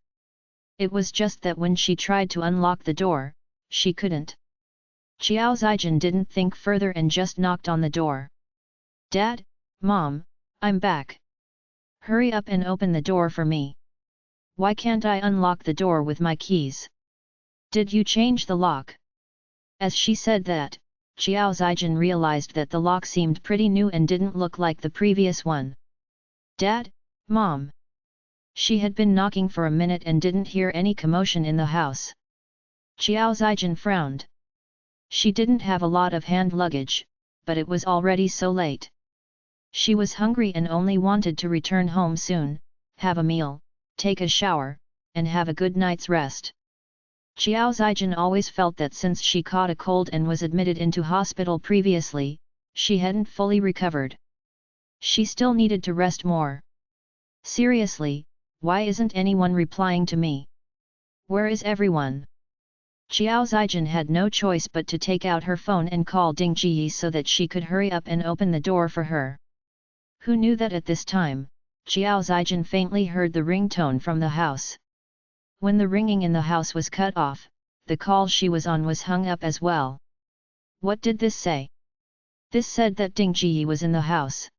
It was just that when she tried to unlock the door, she couldn't. Qiao Zijin didn't think further and just knocked on the door. Dad, Mom, I'm back. Hurry up and open the door for me. Why can't I unlock the door with my keys? Did you change the lock? As she said that, Qiao Zijin realized that the lock seemed pretty new and didn't look like the previous one. Dad, Mom. She had been knocking for a minute and didn't hear any commotion in the house. Qiao Zijin frowned. She didn't have a lot of hand luggage, but it was already so late. She was hungry and only wanted to return home soon, have a meal, take a shower, and have a good night's rest. Qiao Zijin always felt that since she caught a cold and was admitted into hospital previously, she hadn't fully recovered. She still needed to rest more. Seriously, why isn't anyone replying to me? Where is everyone? Qiao Zijin had no choice but to take out her phone and call Ding Jiyi so that she could hurry up and open the door for her. Who knew that at this time, Qiao Zijin faintly heard the ringtone from the house. When the ringing in the house was cut off, the call she was on was hung up as well. What did this say? This said that Ding Jiyi was in the house.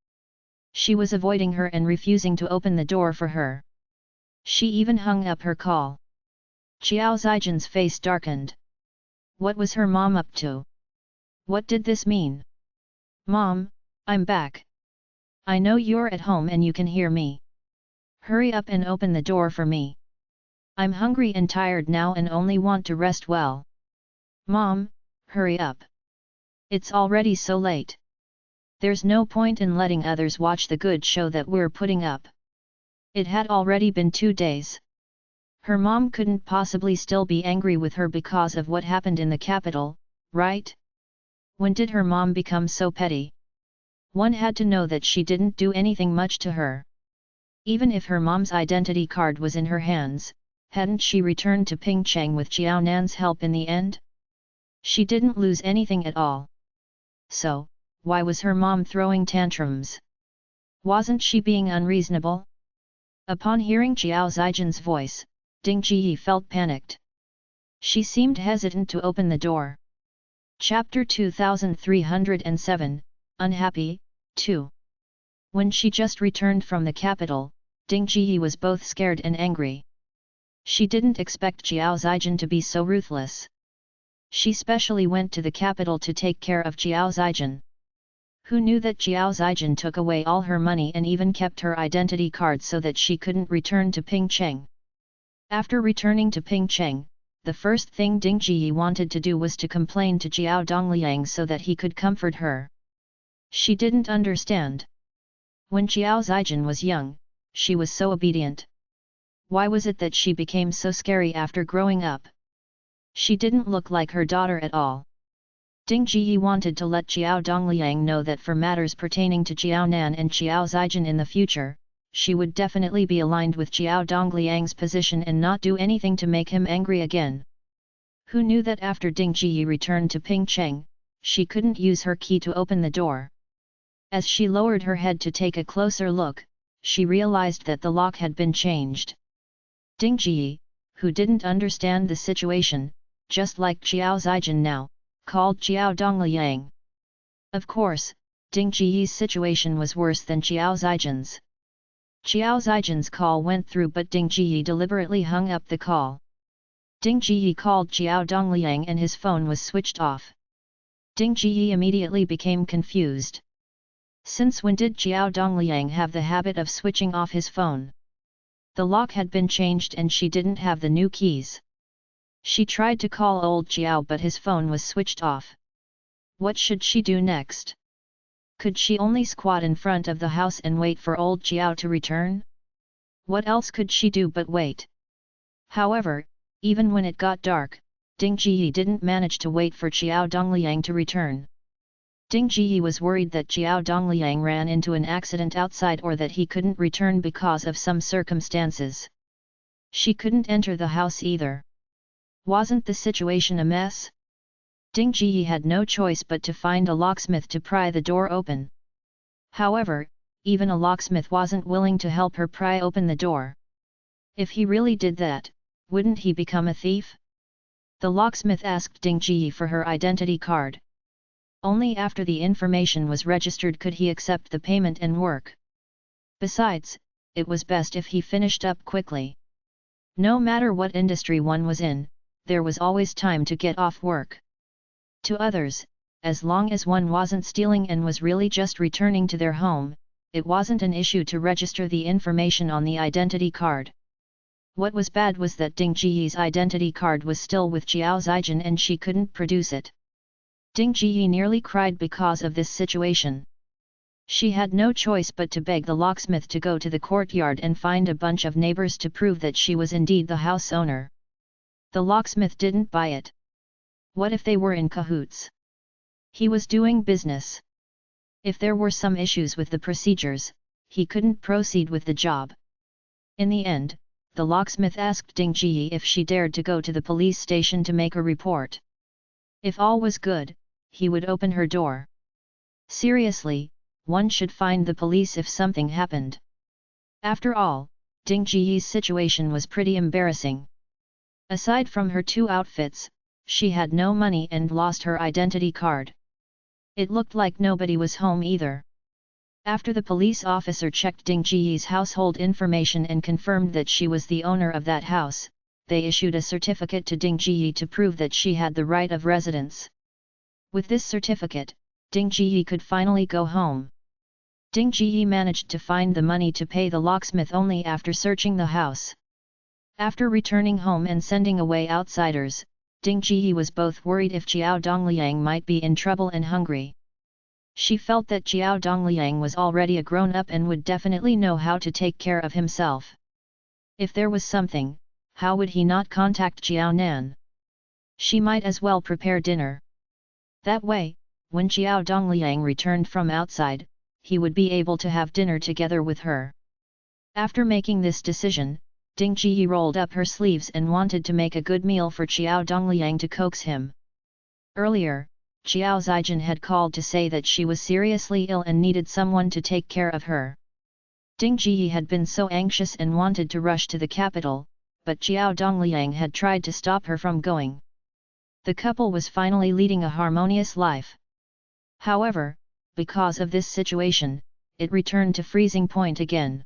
She was avoiding her and refusing to open the door for her. She even hung up her call. Qiao Zijin's face darkened. What was her mom up to? What did this mean? Mom, I'm back. I know you're at home and you can hear me. Hurry up and open the door for me. I'm hungry and tired now and only want to rest well. Mom, hurry up. It's already so late. There's no point in letting others watch the good show that we're putting up. It had already been 2 days. Her mom couldn't possibly still be angry with her because of what happened in the capital, right? When did her mom become so petty? One had to know that she didn't do anything much to her. Even if her mom's identity card was in her hands, hadn't she returned to Pingcheng with Jiao Nan's help in the end? She didn't lose anything at all. So, why was her mom throwing tantrums? Wasn't she being unreasonable? Upon hearing Jiao Zaijian's voice, Ding Jiyi felt panicked. She seemed hesitant to open the door. Chapter 2307, Unhappy, 2. When she just returned from the capital, Ding Jiyi was both scared and angry. She didn't expect Jiao Zaijian to be so ruthless. She specially went to the capital to take care of Jiao Zaijian. Who knew that Jiao Zaijian took away all her money and even kept her identity card so that she couldn't return to Pingcheng? After returning to Pingcheng, the first thing Ding Jiyi wanted to do was to complain to Jiao Dongliang so that he could comfort her. She didn't understand. When Jiao Zaijian was young, she was so obedient. Why was it that she became so scary after growing up? She didn't look like her daughter at all. Ding Jiyi wanted to let Jiao Dongliang know that for matters pertaining to Jiao Nan and Jiao Zaijian in the future, she would definitely be aligned with Jiao Dongliang's position and not do anything to make him angry again. Who knew that after Ding Jiyi returned to Pingcheng, she couldn't use her key to open the door? As she lowered her head to take a closer look, she realized that the lock had been changed. Ding Jiyi, who didn't understand the situation, just like Jiao Zaijian now, called Jiao Dongliang. Of course, Ding Jiyi's situation was worse than Jiao Zaijian's. Jiao Zaijian's call went through but Ding Jiyi deliberately hung up the call. Ding Jiyi called Jiao Dongliang and his phone was switched off. Ding Jiyi immediately became confused. Since when did Jiao Dongliang have the habit of switching off his phone? The lock had been changed and she didn't have the new keys. She tried to call old Jiao but his phone was switched off. What should she do next? Could she only squat in front of the house and wait for old Jiao to return? What else could she do but wait? However, even when it got dark, Ding Jiyi didn't manage to wait for Jiao Dongliang to return. Ding Jiyi was worried that Jiao Dongliang ran into an accident outside or that he couldn't return because of some circumstances. She couldn't enter the house either. Wasn't the situation a mess? Ding Jiyi had no choice but to find a locksmith to pry the door open. However, even a locksmith wasn't willing to help her pry open the door. If he really did that, wouldn't he become a thief? The locksmith asked Ding Jiyi for her identity card. Only after the information was registered could he accept the payment and work. Besides, it was best if he finished up quickly. No matter what industry one was in, there was always time to get off work. To others, as long as one wasn't stealing and was really just returning to their home, it wasn't an issue to register the information on the identity card. What was bad was that Ding Jiyi's identity card was still with Jiao Zaijian and she couldn't produce it. Ding Jiyi nearly cried because of this situation. She had no choice but to beg the locksmith to go to the courtyard and find a bunch of neighbors to prove that she was indeed the house owner. The locksmith didn't buy it. What if they were in cahoots? He was doing business. If there were some issues with the procedures, he couldn't proceed with the job. In the end, the locksmith asked Ding Jiyi if she dared to go to the police station to make a report. If all was good, he would open her door. Seriously, one should find the police if something happened. After all, Ding Jiyi's situation was pretty embarrassing. Aside from her 2 outfits, she had no money and lost her identity card. It looked like nobody was home either. After the police officer checked Ding Jiyi's household information and confirmed that she was the owner of that house, they issued a certificate to Ding Jiyi to prove that she had the right of residence. With this certificate, Ding Jiyi could finally go home. Ding Jiyi managed to find the money to pay the locksmith only after searching the house. After returning home and sending away outsiders, Ding Jiyi was both worried if Jiao Dongliang might be in trouble and hungry. She felt that Jiao Dongliang was already a grown-up and would definitely know how to take care of himself. If there was something, how would he not contact Jiao Nan? She might as well prepare dinner. That way, when Jiao Dongliang returned from outside, he would be able to have dinner together with her. After making this decision, Ding Jiyi rolled up her sleeves and wanted to make a good meal for Jiao Dongliang to coax him. Earlier, Jiao Zijin had called to say that she was seriously ill and needed someone to take care of her. Ding Jiyi had been so anxious and wanted to rush to the capital, but Jiao Dongliang had tried to stop her from going. The couple was finally leading a harmonious life. However, because of this situation, it returned to freezing point again.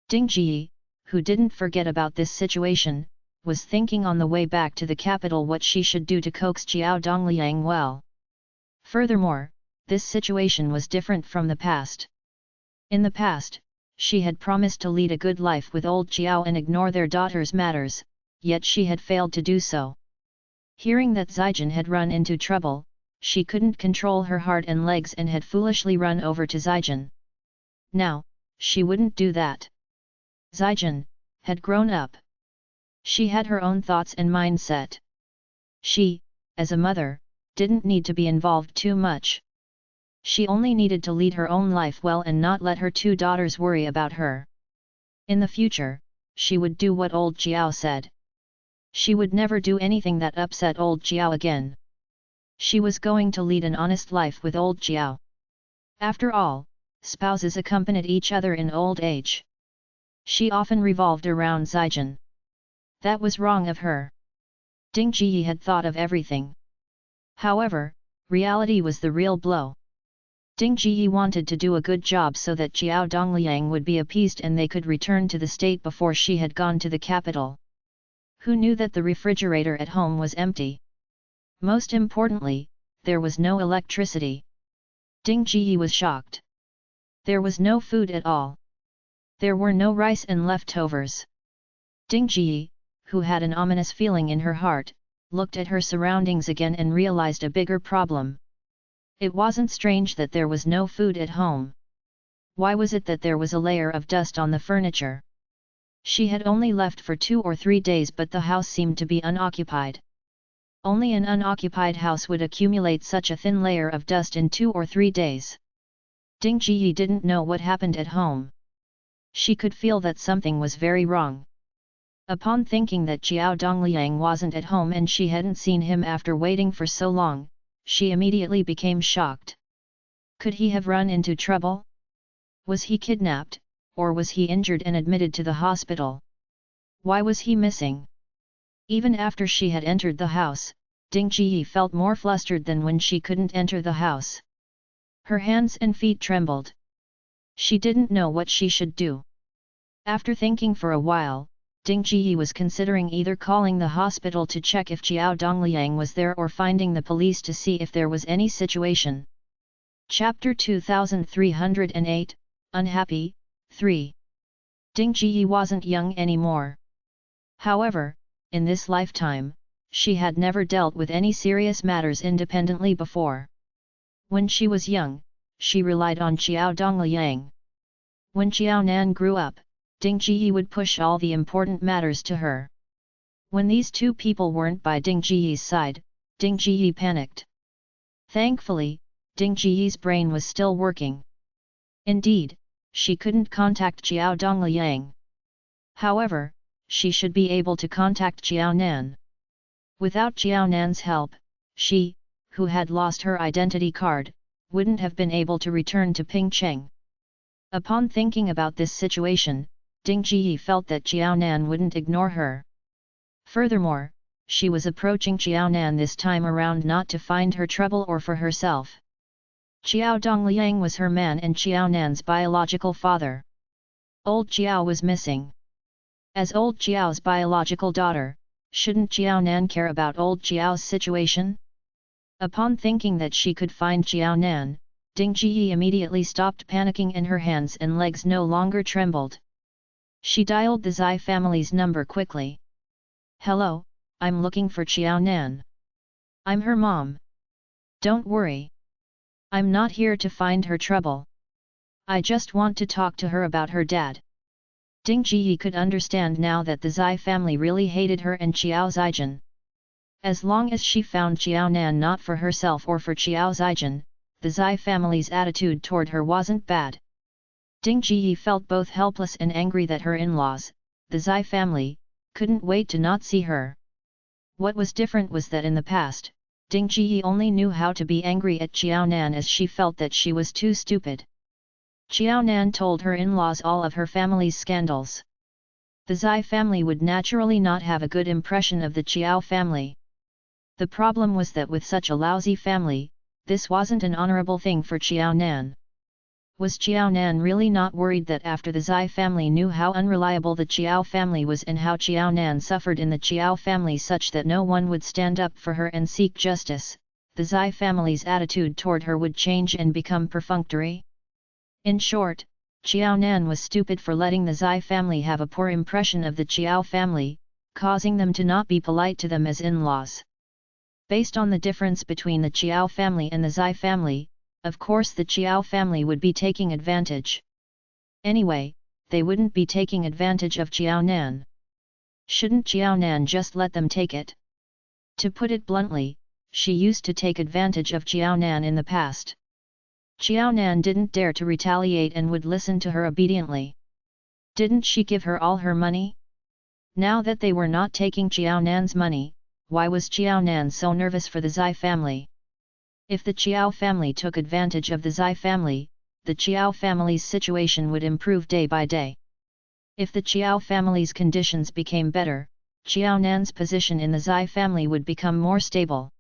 Ding Jiyi, who didn't forget about this situation, was thinking on the way back to the capital what she should do to coax Jiao Dongliang well. Furthermore, this situation was different from the past. In the past, she had promised to lead a good life with old Jiao and ignore their daughter's matters, yet she had failed to do so. Hearing that Zijin had run into trouble, she couldn't control her heart and legs and had foolishly run over to Zijin. Now, she wouldn't do that. Zijin had grown up. She had her own thoughts and mindset. She, as a mother, didn't need to be involved too much. She only needed to lead her own life well and not let her two daughters worry about her. In the future, she would do what old Jiao said. She would never do anything that upset old Jiao again. She was going to lead an honest life with old Jiao. After all, spouses accompanied each other in old age. She often revolved around Zijin. That was wrong of her. Ding Jiyi had thought of everything. However, reality was the real blow. Ding Jiyi wanted to do a good job so that Jiao Dongliang would be appeased and they could return to the state before she had gone to the capital. Who knew that the refrigerator at home was empty? Most importantly, there was no electricity. Ding Jiyi was shocked. There was no food at all. There were no rice and leftovers. Ding Jiyi, who had an ominous feeling in her heart, looked at her surroundings again and realized a bigger problem. It wasn't strange that there was no food at home. Why was it that there was a layer of dust on the furniture? She had only left for 2 or 3 days, but the house seemed to be unoccupied. Only an unoccupied house would accumulate such a thin layer of dust in 2 or 3 days. Ding Jiyi didn't know what happened at home. She could feel that something was very wrong. Upon thinking that Jiao Dongliang wasn't at home and she hadn't seen him after waiting for so long, she immediately became shocked. Could he have run into trouble? Was he kidnapped, or was he injured and admitted to the hospital? Why was he missing? Even after she had entered the house, Ding Jiyi felt more flustered than when she couldn't enter the house. Her hands and feet trembled. She didn't know what she should do. After thinking for a while, Ding Jiyi was considering either calling the hospital to check if Jiao Dongliang was there or finding the police to see if there was any situation. Chapter 2308, Unhappy, 3. Ding Jiyi wasn't young anymore. However, in this lifetime, she had never dealt with any serious matters independently before. When she was young, she relied on Jiao Dongliang. When Jiao Nan grew up, Ding Jiyi would push all the important matters to her. When these two people weren't by Ding Jiyi's side, Ding Jiyi panicked. Thankfully, Ding Jiyi's brain was still working. Indeed, she couldn't contact Jiao Dongliang. However, she should be able to contact Jiao Nan. Without Jiao Nan's help, she, who had lost her identity card, wouldn't have been able to return to Pingcheng. Upon thinking about this situation, Ding Jiyi felt that Jiao Nan wouldn't ignore her. Furthermore, she was approaching Jiao Nan this time around not to find her trouble or for herself. Jiao Dongliang was her man and Jiao Nan's biological father. Old Jiao was missing. As old Jiao's biological daughter, shouldn't Jiao Nan care about old Jiao's situation? Upon thinking that she could find Jiao Nan, Ding Jiyi immediately stopped panicking and her hands and legs no longer trembled. She dialed the Zai family's number quickly. "Hello, I'm looking for Jiao Nan. I'm her mom. Don't worry. I'm not here to find her trouble. I just want to talk to her about her dad. Ding Ji could understand now that the Zai family really hated her and Qiao Zijin. As long as she found Qiao Nan not for herself or for Qiao Zijin, the Zai family's attitude toward her wasn't bad. Ding Ji felt both helpless and angry that her in-laws, the Zai family, couldn't wait to not see her. What was different was that in the past, Ding Ji only knew how to be angry at Qiao Nan as she felt that she was too stupid. Qiao Nan told her in-laws all of her family's scandals. The Zai family would naturally not have a good impression of the Qiao family. The problem was that with such a lousy family, this wasn't an honorable thing for Qiao Nan. Was Qiao Nan really not worried that after the Zai family knew how unreliable the Qiao family was and how Qiao Nan suffered in the Qiao family such that no one would stand up for her and seek justice, the Zai family's attitude toward her would change and become perfunctory? In short, Qiao Nan was stupid for letting the Zai family have a poor impression of the Qiao family, causing them to not be polite to them as in-laws. Based on the difference between the Qiao family and the Zai family, of course the Qiao family would be taking advantage. Anyway, they wouldn't be taking advantage of Qiao Nan. Shouldn't Qiao Nan just let them take it? To put it bluntly, she used to take advantage of Qiao Nan in the past. Qiao Nan didn't dare to retaliate and would listen to her obediently. Didn't she give her all her money? Now that they were not taking Qiao Nan's money, why was Qiao Nan so nervous for the Zai family? If the Qiao family took advantage of the Zai family, the Qiao family's situation would improve day by day. If the Qiao family's conditions became better, Qiao Nan's position in the Zai family would become more stable.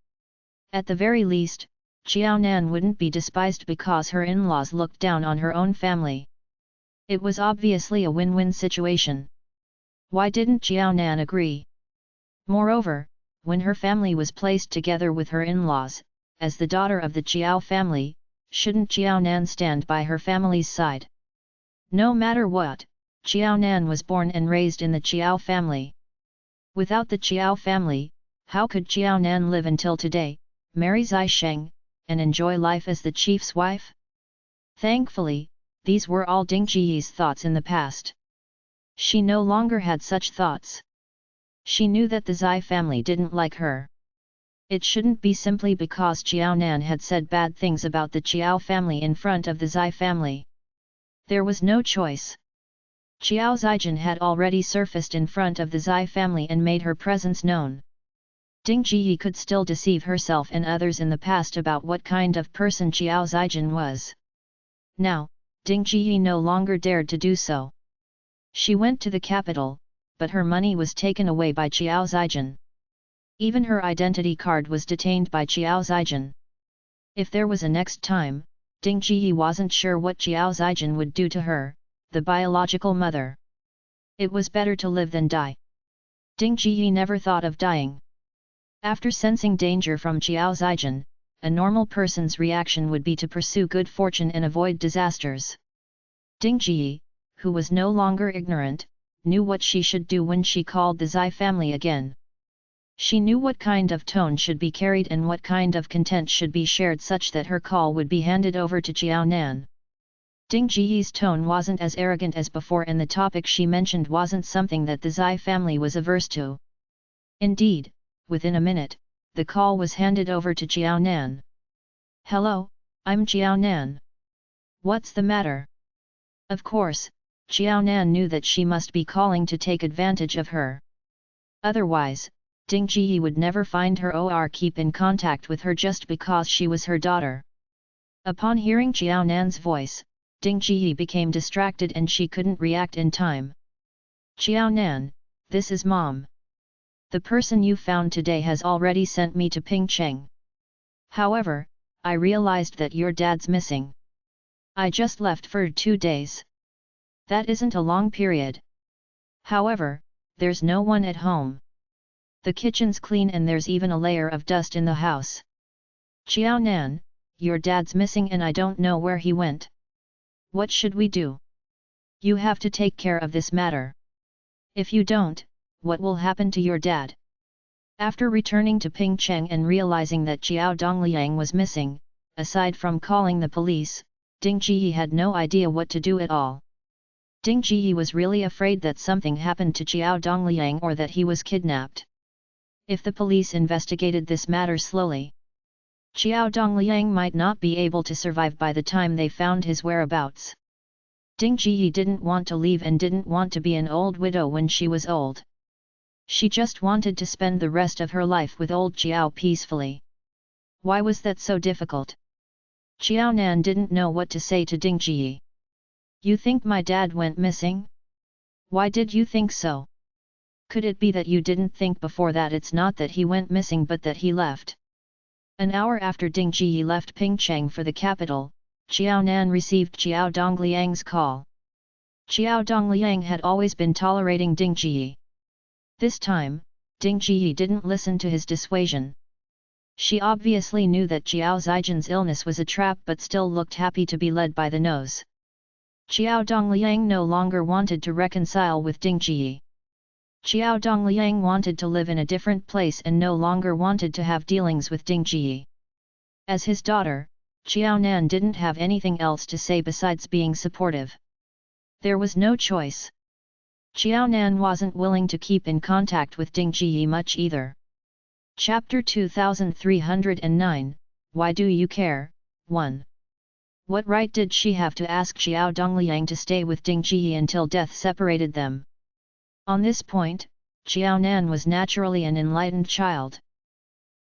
At the very least, Qiao Nan wouldn't be despised because her in-laws looked down on her own family. It was obviously a win-win situation. Why didn't Qiao Nan agree? Moreover, when her family was placed together with her in-laws, as the daughter of the Qiao family, shouldn't Qiao Nan stand by her family's side? No matter what, Qiao Nan was born and raised in the Qiao family. Without the Qiao family, how could Qiao Nan live until today, marry Zai Sheng, and enjoy life as the chief's wife? Thankfully, these were all Ding Ji's thoughts in the past. She no longer had such thoughts. She knew that the Zai family didn't like her. It shouldn't be simply because Qiao Nan had said bad things about the Qiao family in front of the Zai family. There was no choice. Qiao Zijin had already surfaced in front of the Zai family and made her presence known. Ding Ji could still deceive herself and others in the past about what kind of person Qiao Zijin was. Now, Ding Ji no longer dared to do so. She went to the capital, but her money was taken away by Qiao Zijin. Even her identity card was detained by Qiao Zijin. If there was a next time, Ding Ji wasn't sure what Qiao Zijin would do to her, the biological mother. It was better to live than die. Ding Ji never thought of dying. After sensing danger from Qiao Zijin, a normal person's reaction would be to pursue good fortune and avoid disasters. Ding Ji, who was no longer ignorant, knew what she should do when she called the Zai family again. She knew what kind of tone should be carried and what kind of content should be shared such that her call would be handed over to Qiao Nan. Ding Ji's tone wasn't as arrogant as before and the topic she mentioned wasn't something that the Zai family was averse to. Indeed, within a minute, the call was handed over to Qiao Nan. "Hello, I'm Qiao Nan. What's the matter?" Of course, Qiao Nan knew that she must be calling to take advantage of her. Otherwise, Ding Ji would never find her or keep in contact with her just because she was her daughter. Upon hearing Qiao Nan's voice, Ding Ji became distracted and she couldn't react in time. "Qiao Nan, this is Mom. The person you found today has already sent me to Pingcheng. However, I realized that your dad's missing. I just left for 2 days. That isn't a long period. However, there's no one at home. The kitchen's clean and there's even a layer of dust in the house. Qiao Nan, your dad's missing and I don't know where he went. What should we do? You have to take care of this matter. If you don't, what will happen to your dad?" After returning to Pingcheng and realizing that Qiao Dongliang was missing, aside from calling the police, Ding Ji had no idea what to do at all. Ding Ji was really afraid that something happened to Xiao Dongliang or that he was kidnapped. If the police investigated this matter slowly, Xiao Dongliang might not be able to survive by the time they found his whereabouts. Ding Ji didn't want to leave and didn't want to be an old widow when she was old. She just wanted to spend the rest of her life with old Xiao peacefully. Why was that so difficult? Xiao Nan didn't know what to say to Ding Ji. You think my dad went missing? Why did you think so? Could it be that you didn't think before that it's not that he went missing but that he left? An hour after Ding Ji left Pingcheng for the capital, Xiao Nan received Xiao Dongliang's call. Xiao Dongliang had always been tolerating Ding Ji. This time, Ding Ji didn't listen to his dissuasion. She obviously knew that Xiao Zijin's illness was a trap but still looked happy to be led by the nose. Xiao Dongliang no longer wanted to reconcile with Ding Ji. Xiao Dongliang wanted to live in a different place and no longer wanted to have dealings with Ding Ji. As his daughter, Xiao Nan didn't have anything else to say besides being supportive. There was no choice. Xiao Nan wasn't willing to keep in contact with Ding Ji much either. Chapter 2309, Why Do You Care? 1. What right did she have to ask Xiao Dongliang to stay with Ding Ji until death separated them? On this point, Xiao Nan was naturally an enlightened child.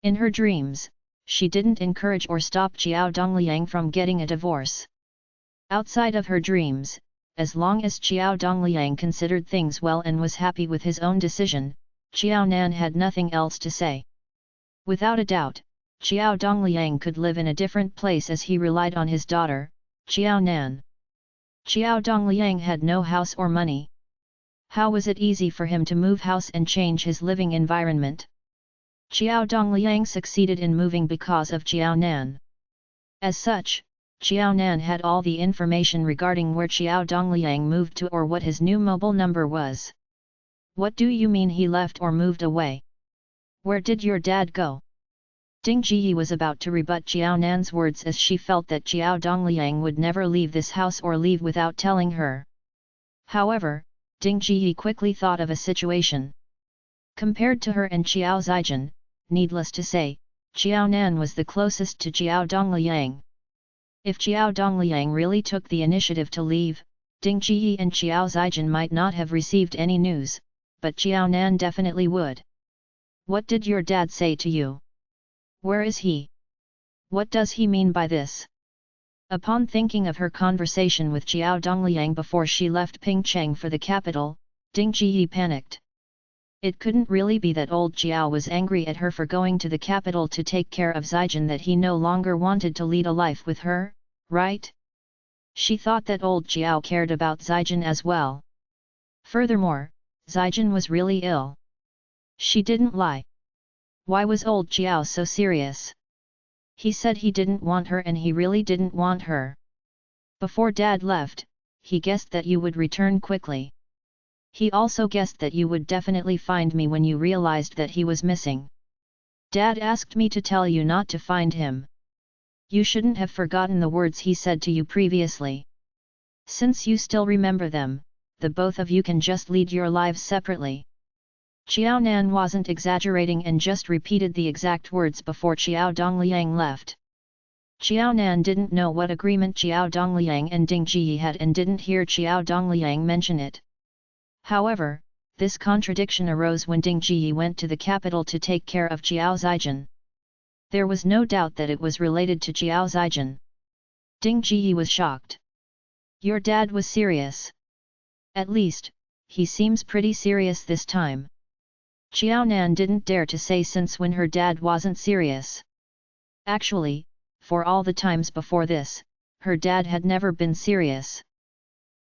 In her dreams, she didn't encourage or stop Xiao Dongliang from getting a divorce. Outside of her dreams, as long as Xiao Dongliang considered things well and was happy with his own decision, Xiao Nan had nothing else to say. Without a doubt, Xiao Dongliang could live in a different place as he relied on his daughter, Xiao Nan. Xiao Dongliang had no house or money. How was it easy for him to move house and change his living environment? Xiao Dongliang succeeded in moving because of Xiao Nan. As such, Xiao Nan had all the information regarding where Xiao Dongliang moved to or what his new mobile number was. What do you mean he left or moved away? Where did your dad go? Ding Ji was about to rebut Xiao Nan's words as she felt that Xiao Dongliang would never leave this house or leave without telling her. However, Ding Ji quickly thought of a situation. Compared to her and Xiao Zijin, needless to say, Xiao Nan was the closest to Xiao Dongliang. If Xiao Dongliang really took the initiative to leave, Ding Ji and Xiao Zijin might not have received any news, but Xiao Nan definitely would. What did your dad say to you? Where is he? What does he mean by this? Upon thinking of her conversation with Xiao Dongliang before she left Pingcheng for the capital, Ding Ji panicked. It couldn't really be that old Xiao was angry at her for going to the capital to take care of Zijin, that he no longer wanted to lead a life with her, right? She thought that old Xiao cared about Zijin as well. Furthermore, Zijin was really ill. She didn't lie. Why was old Xiao so serious? He said he didn't want her and he really didn't want her. Before Dad left, he guessed that you would return quickly. He also guessed that you would definitely find me when you realized that he was missing. Dad asked me to tell you not to find him. You shouldn't have forgotten the words he said to you previously. Since you still remember them, the both of you can just lead your lives separately. Xiao Nan wasn't exaggerating and just repeated the exact words before Xiao Dongliang left. Xiao Nan didn't know what agreement Xiao Dongliang and Ding Ji had and didn't hear Xiao Dongliang mention it. However, this contradiction arose when Ding Ji went to the capital to take care of Xiao Zijin. There was no doubt that it was related to Xiao Zijin. Ding Ji was shocked. Your dad was serious. At least, he seems pretty serious this time. Xiao Nan didn't dare to say since when her dad wasn't serious. Actually, for all the times before this, her dad had never been serious.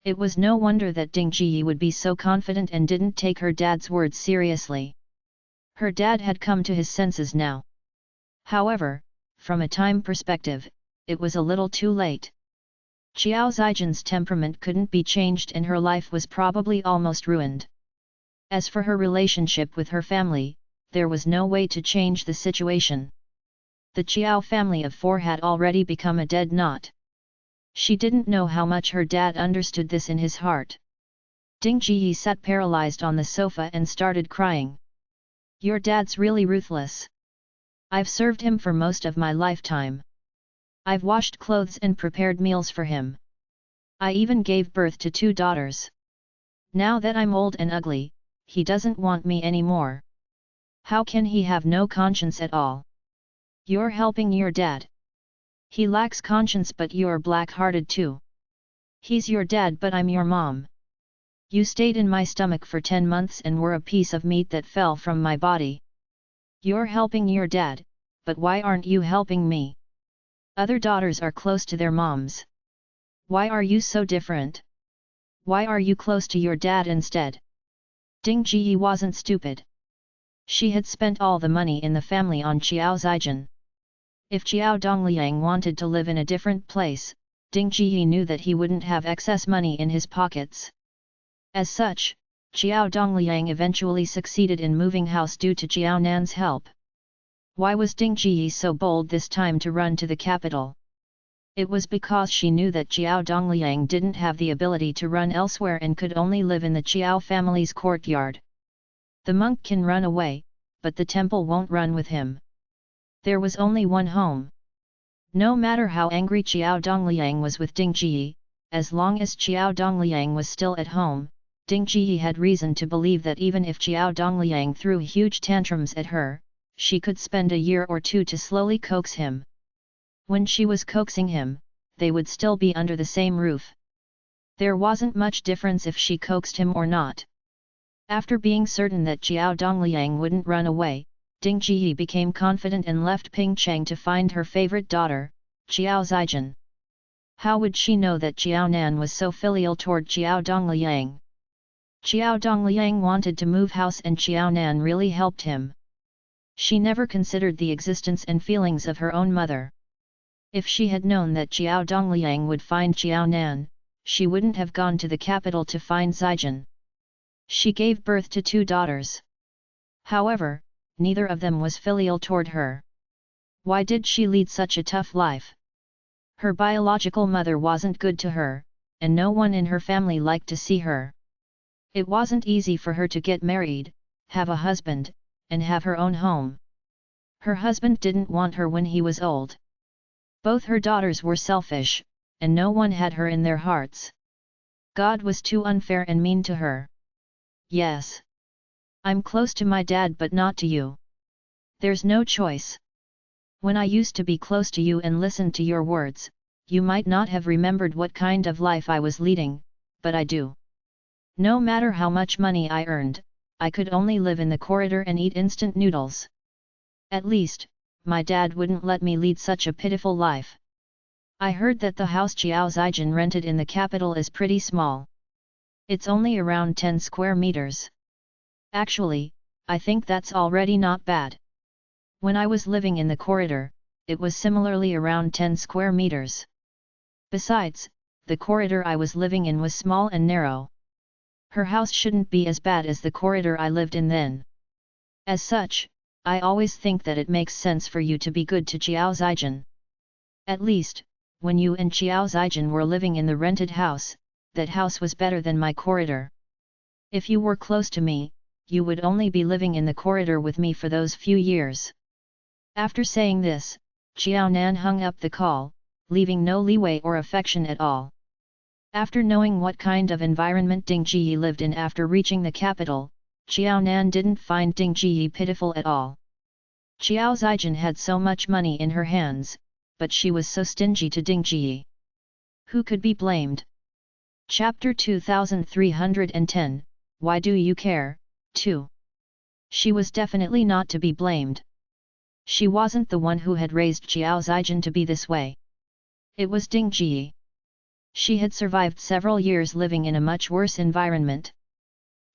It was no wonder that Ding Ji would be so confident and didn't take her dad's words seriously. Her dad had come to his senses now. However, from a time perspective, it was a little too late. Xiao Zijin's temperament couldn't be changed and her life was probably almost ruined. As for her relationship with her family, there was no way to change the situation. The Chiao family of 4 had already become a dead knot. She didn't know how much her dad understood this in his heart. Ding Ji sat paralyzed on the sofa and started crying. Your dad's really ruthless. I've served him for most of my lifetime. I've washed clothes and prepared meals for him. I even gave birth to 2 daughters. Now that I'm old and ugly, he doesn't want me anymore. How can he have no conscience at all? You're helping your dad. He lacks conscience, but you're black-hearted too. He's your dad, but I'm your mom. You stayed in my stomach for 10 months and were a piece of meat that fell from my body. You're helping your dad, but why aren't you helping me? Other daughters are close to their moms. Why are you so different? Why are you close to your dad instead? Ding Ji wasn't stupid. She had spent all the money in the family on Qiao Zijin. If Qiao Dongliang wanted to live in a different place, Ding Ji knew that he wouldn't have excess money in his pockets. As such, Qiao Dongliang eventually succeeded in moving house due to Qiao Nan's help. Why was Ding Ji so bold this time to run to the capital? It was because she knew that Qiao Dongliang didn't have the ability to run elsewhere and could only live in the Qiao family's courtyard. The monk can run away, but the temple won't run with him. There was only one home. No matter how angry Qiao Dongliang was with Ding Ji, as long as Qiao Dongliang was still at home, Ding Ji had reason to believe that even if Qiao Dongliang threw huge tantrums at her, she could spend a year or 2 to slowly coax him. When she was coaxing him, they would still be under the same roof. There wasn't much difference if she coaxed him or not. After being certain that Qiao Dongliang wouldn't run away, Ding Ji became confident and left Pingcheng to find her favorite daughter, Qiao Zijin. How would she know that Qiao Nan was so filial toward Qiao Dongliang? Qiao Dongliang wanted to move house and Qiao Nan really helped him. She never considered the existence and feelings of her own mother. If she had known that Qiao Dongliang would find Qiao Nan, she wouldn't have gone to the capital to find Zijin. She gave birth to 2 daughters. However, neither of them was filial toward her. Why did she lead such a tough life? Her biological mother wasn't good to her, and no one in her family liked to see her. It wasn't easy for her to get married, have a husband, and have her own home. Her husband didn't want her when he was old. Both her daughters were selfish, and no one had her in their hearts. God was too unfair and mean to her. Yes. I'm close to my dad but not to you. There's no choice. When I used to be close to you and listened to your words, you might not have remembered what kind of life I was leading, but I do. No matter how much money I earned, I could only live in the corridor and eat instant noodles. At least, my dad wouldn't let me lead such a pitiful life. I heard that the house Qiao Zijin rented in the capital is pretty small. It's only around 10 square meters. Actually, I think that's already not bad. When I was living in the corridor, it was similarly around 10 square meters. Besides, the corridor I was living in was small and narrow. Her house shouldn't be as bad as the corridor I lived in then. As such, I always think that it makes sense for you to be good to Qiao Zijin. At least, when you and Qiao Zijin were living in the rented house, that house was better than my corridor. If you were close to me, you would only be living in the corridor with me for those few years. After saying this, Qiao Nan hung up the call, leaving no leeway or affection at all. After knowing what kind of environment Ding Ji lived in after reaching the capital, Qiao Nan didn't find Ding Ji pitiful at all. Qiao Zijin had so much money in her hands, but she was so stingy to Ding Ji. Who could be blamed? Chapter 2310, Why Do You Care? 2. She was definitely not to be blamed. She wasn't the one who had raised Qiao Zijin to be this way. It was Ding Ji. She had survived several years living in a much worse environment.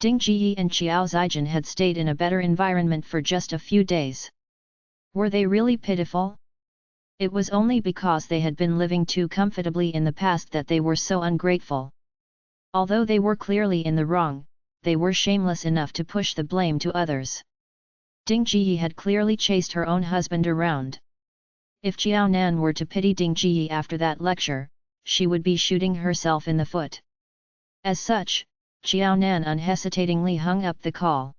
Ding Ji and Qiao Zijin had stayed in a better environment for just a few days. Were they really pitiful? It was only because they had been living too comfortably in the past that they were so ungrateful. Although they were clearly in the wrong, they were shameless enough to push the blame to others. Ding Ji had clearly chased her own husband around. If Jiao Nan were to pity Ding Ji after that lecture, she would be shooting herself in the foot. As such, Jiao Nan unhesitatingly hung up the call.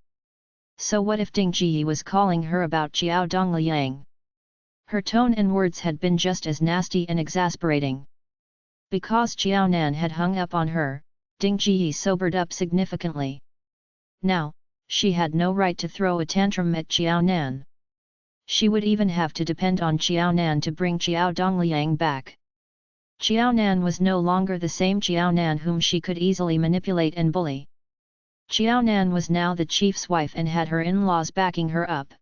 So what if Ding Ji was calling her about Jiao Dongliang? Her tone and words had been just as nasty and exasperating. Because Jiao Nan had hung up on her, Ding Ji sobered up significantly. Now, she had no right to throw a tantrum at Jiao Nan. She would even have to depend on Jiao Nan to bring Jiao Dongliang back. Jiao Nan was no longer the same Jiao Nan whom she could easily manipulate and bully. Jiao Nan was now the chief's wife and had her in-laws backing her up.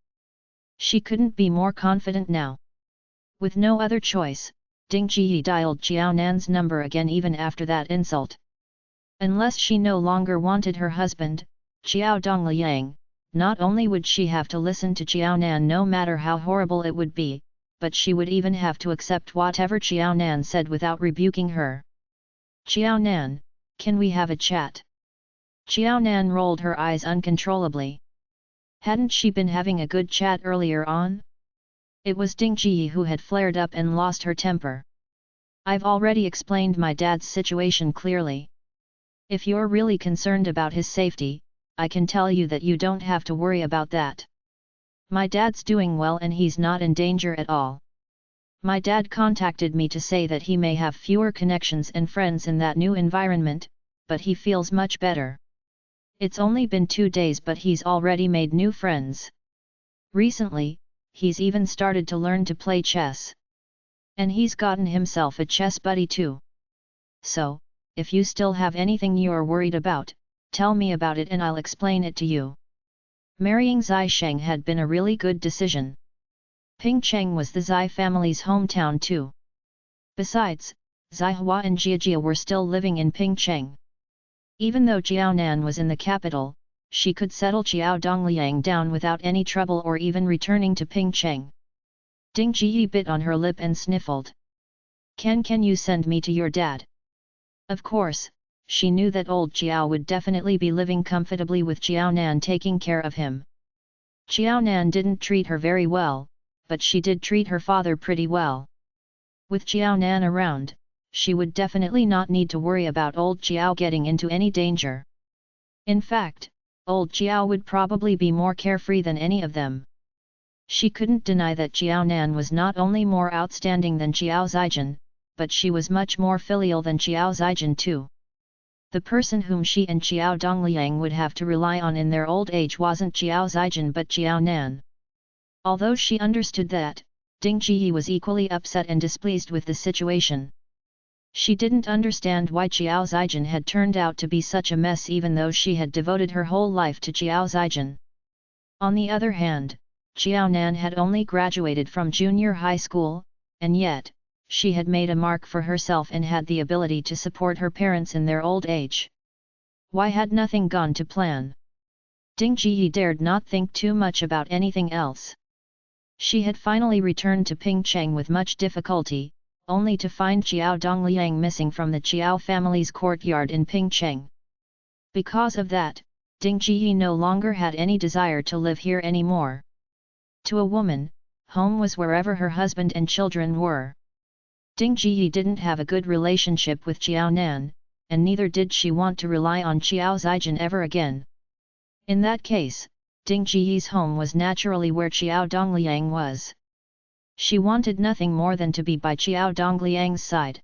She couldn't be more confident now. With no other choice, Ding Ji dialed Jiao Nan's number again even after that insult. Unless she no longer wanted her husband, Jiao Dongliang, not only would she have to listen to Jiao Nan no matter how horrible it would be, but she would even have to accept whatever Jiao Nan said without rebuking her. Jiao Nan, can we have a chat? Jiao Nan rolled her eyes uncontrollably. Hadn't she been having a good chat earlier on? It was Ding Ji who had flared up and lost her temper. I've already explained my dad's situation clearly. If you're really concerned about his safety, I can tell you that you don't have to worry about that. My dad's doing well and he's not in danger at all. My dad contacted me to say that he may have fewer connections and friends in that new environment, but he feels much better. It's only been 2 days but he's already made new friends. Recently, he's even started to learn to play chess. And he's gotten himself a chess buddy too. So, if you still have anything you're worried about, tell me about it and I'll explain it to you. Marrying Zai Sheng had been a really good decision. Pingcheng was the Zai family's hometown too. Besides, Zai Hua and Jiajia were still living in Pingcheng. Even though Jiao Nan was in the capital, she could settle Jiao Dongliang down without any trouble or even returning to Pingcheng. Ding Ji bit on her lip and sniffled. Can you send me to your dad? Of course, she knew that old Jiao would definitely be living comfortably with Jiao Nan taking care of him. Jiao Nan didn't treat her very well, but she did treat her father pretty well. With Jiao Nan around, she would definitely not need to worry about old Jiao getting into any danger. In fact, old Jiao would probably be more carefree than any of them. She couldn't deny that Jiao Nan was not only more outstanding than Jiao Zijin, but she was much more filial than Jiao Zijin too. The person whom she and Jiao Dongliang would have to rely on in their old age wasn't Jiao Zijin but Jiao Nan. Although she understood that, Ding Ji was equally upset and displeased with the situation. She didn't understand why Jiao Zijin had turned out to be such a mess even though she had devoted her whole life to Jiao Zijin. On the other hand, Jiao Nan had only graduated from junior high school, and yet, she had made a mark for herself and had the ability to support her parents in their old age. Why had nothing gone to plan? Ding Ji dared not think too much about anything else. She had finally returned to Pingcheng with much difficulty, only to find Jiao Dongliang missing from the Jiao family's courtyard in Pingcheng. Because of that, Ding Ji no longer had any desire to live here anymore. To a woman, home was wherever her husband and children were. Ding Ji didn't have a good relationship with Jiao Nan, and neither did she want to rely on Jiao Zijin ever again. In that case, Ding Ji's home was naturally where Jiao Dongliang was. She wanted nothing more than to be by Jiao Dongliang's side.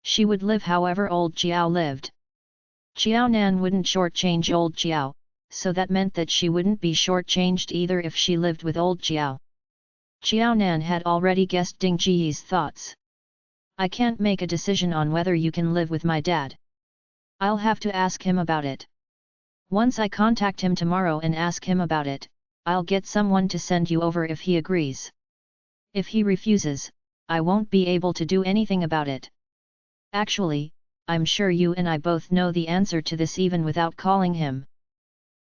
She would live however old Jiao lived. Jiao Nan wouldn't shortchange old Jiao, so that meant that she wouldn't be shortchanged either if she lived with old Jiao. Jiao Nan had already guessed Ding Ji's thoughts. I can't make a decision on whether you can live with my dad. I'll have to ask him about it. Once I contact him tomorrow and ask him about it, I'll get someone to send you over if he agrees. If he refuses, I won't be able to do anything about it. Actually, I'm sure you and I both know the answer to this even without calling him.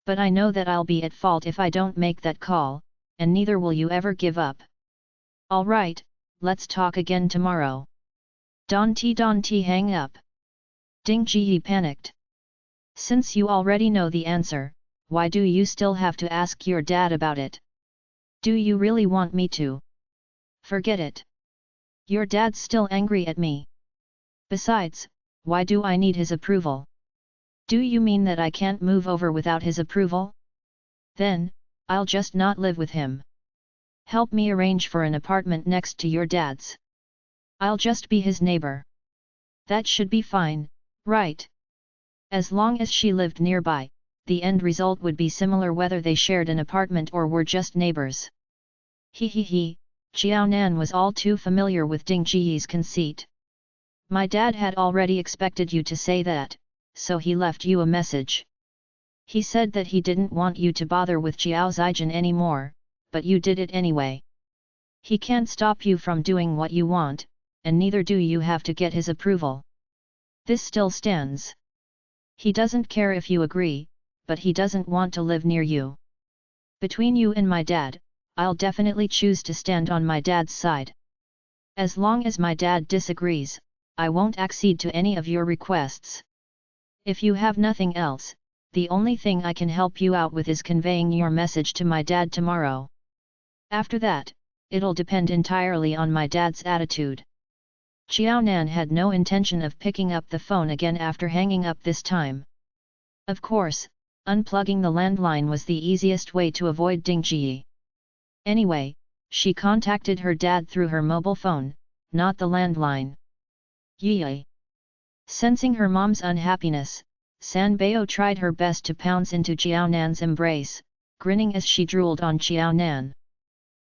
But I know that I'll be at fault if I don't make that call, and neither will you ever give up. Alright, let's talk again tomorrow. Don T hang up. Ding Ji panicked. Since you already know the answer, why do you still have to ask your dad about it? Do you really want me to? Forget it. Your dad's still angry at me. Besides, why do I need his approval? Do you mean that I can't move over without his approval? Then, I'll just not live with him. Help me arrange for an apartment next to your dad's. I'll just be his neighbor. That should be fine, right? As long as she lived nearby, the end result would be similar whether they shared an apartment or were just neighbors. He, Xiao Nan was all too familiar with Ding Jiyi's conceit. My dad had already expected you to say that, so he left you a message. He said that he didn't want you to bother with Xiao Zijin anymore, but you did it anyway. He can't stop you from doing what you want, and neither do you have to get his approval. This still stands. He doesn't care if you agree, but he doesn't want to live near you. Between you and my dad, I'll definitely choose to stand on my dad's side. As long as my dad disagrees, I won't accede to any of your requests. If you have nothing else, the only thing I can help you out with is conveying your message to my dad tomorrow. After that, it'll depend entirely on my dad's attitude. Xiao Nan had no intention of picking up the phone again after hanging up this time. Of course, unplugging the landline was the easiest way to avoid Ding Jiyi. Anyway, she contacted her dad through her mobile phone, not the landline. Yi. Sensing her mom's unhappiness, San Bao tried her best to pounce into Xiao Nan's embrace, grinning as she drooled on Xiao Nan.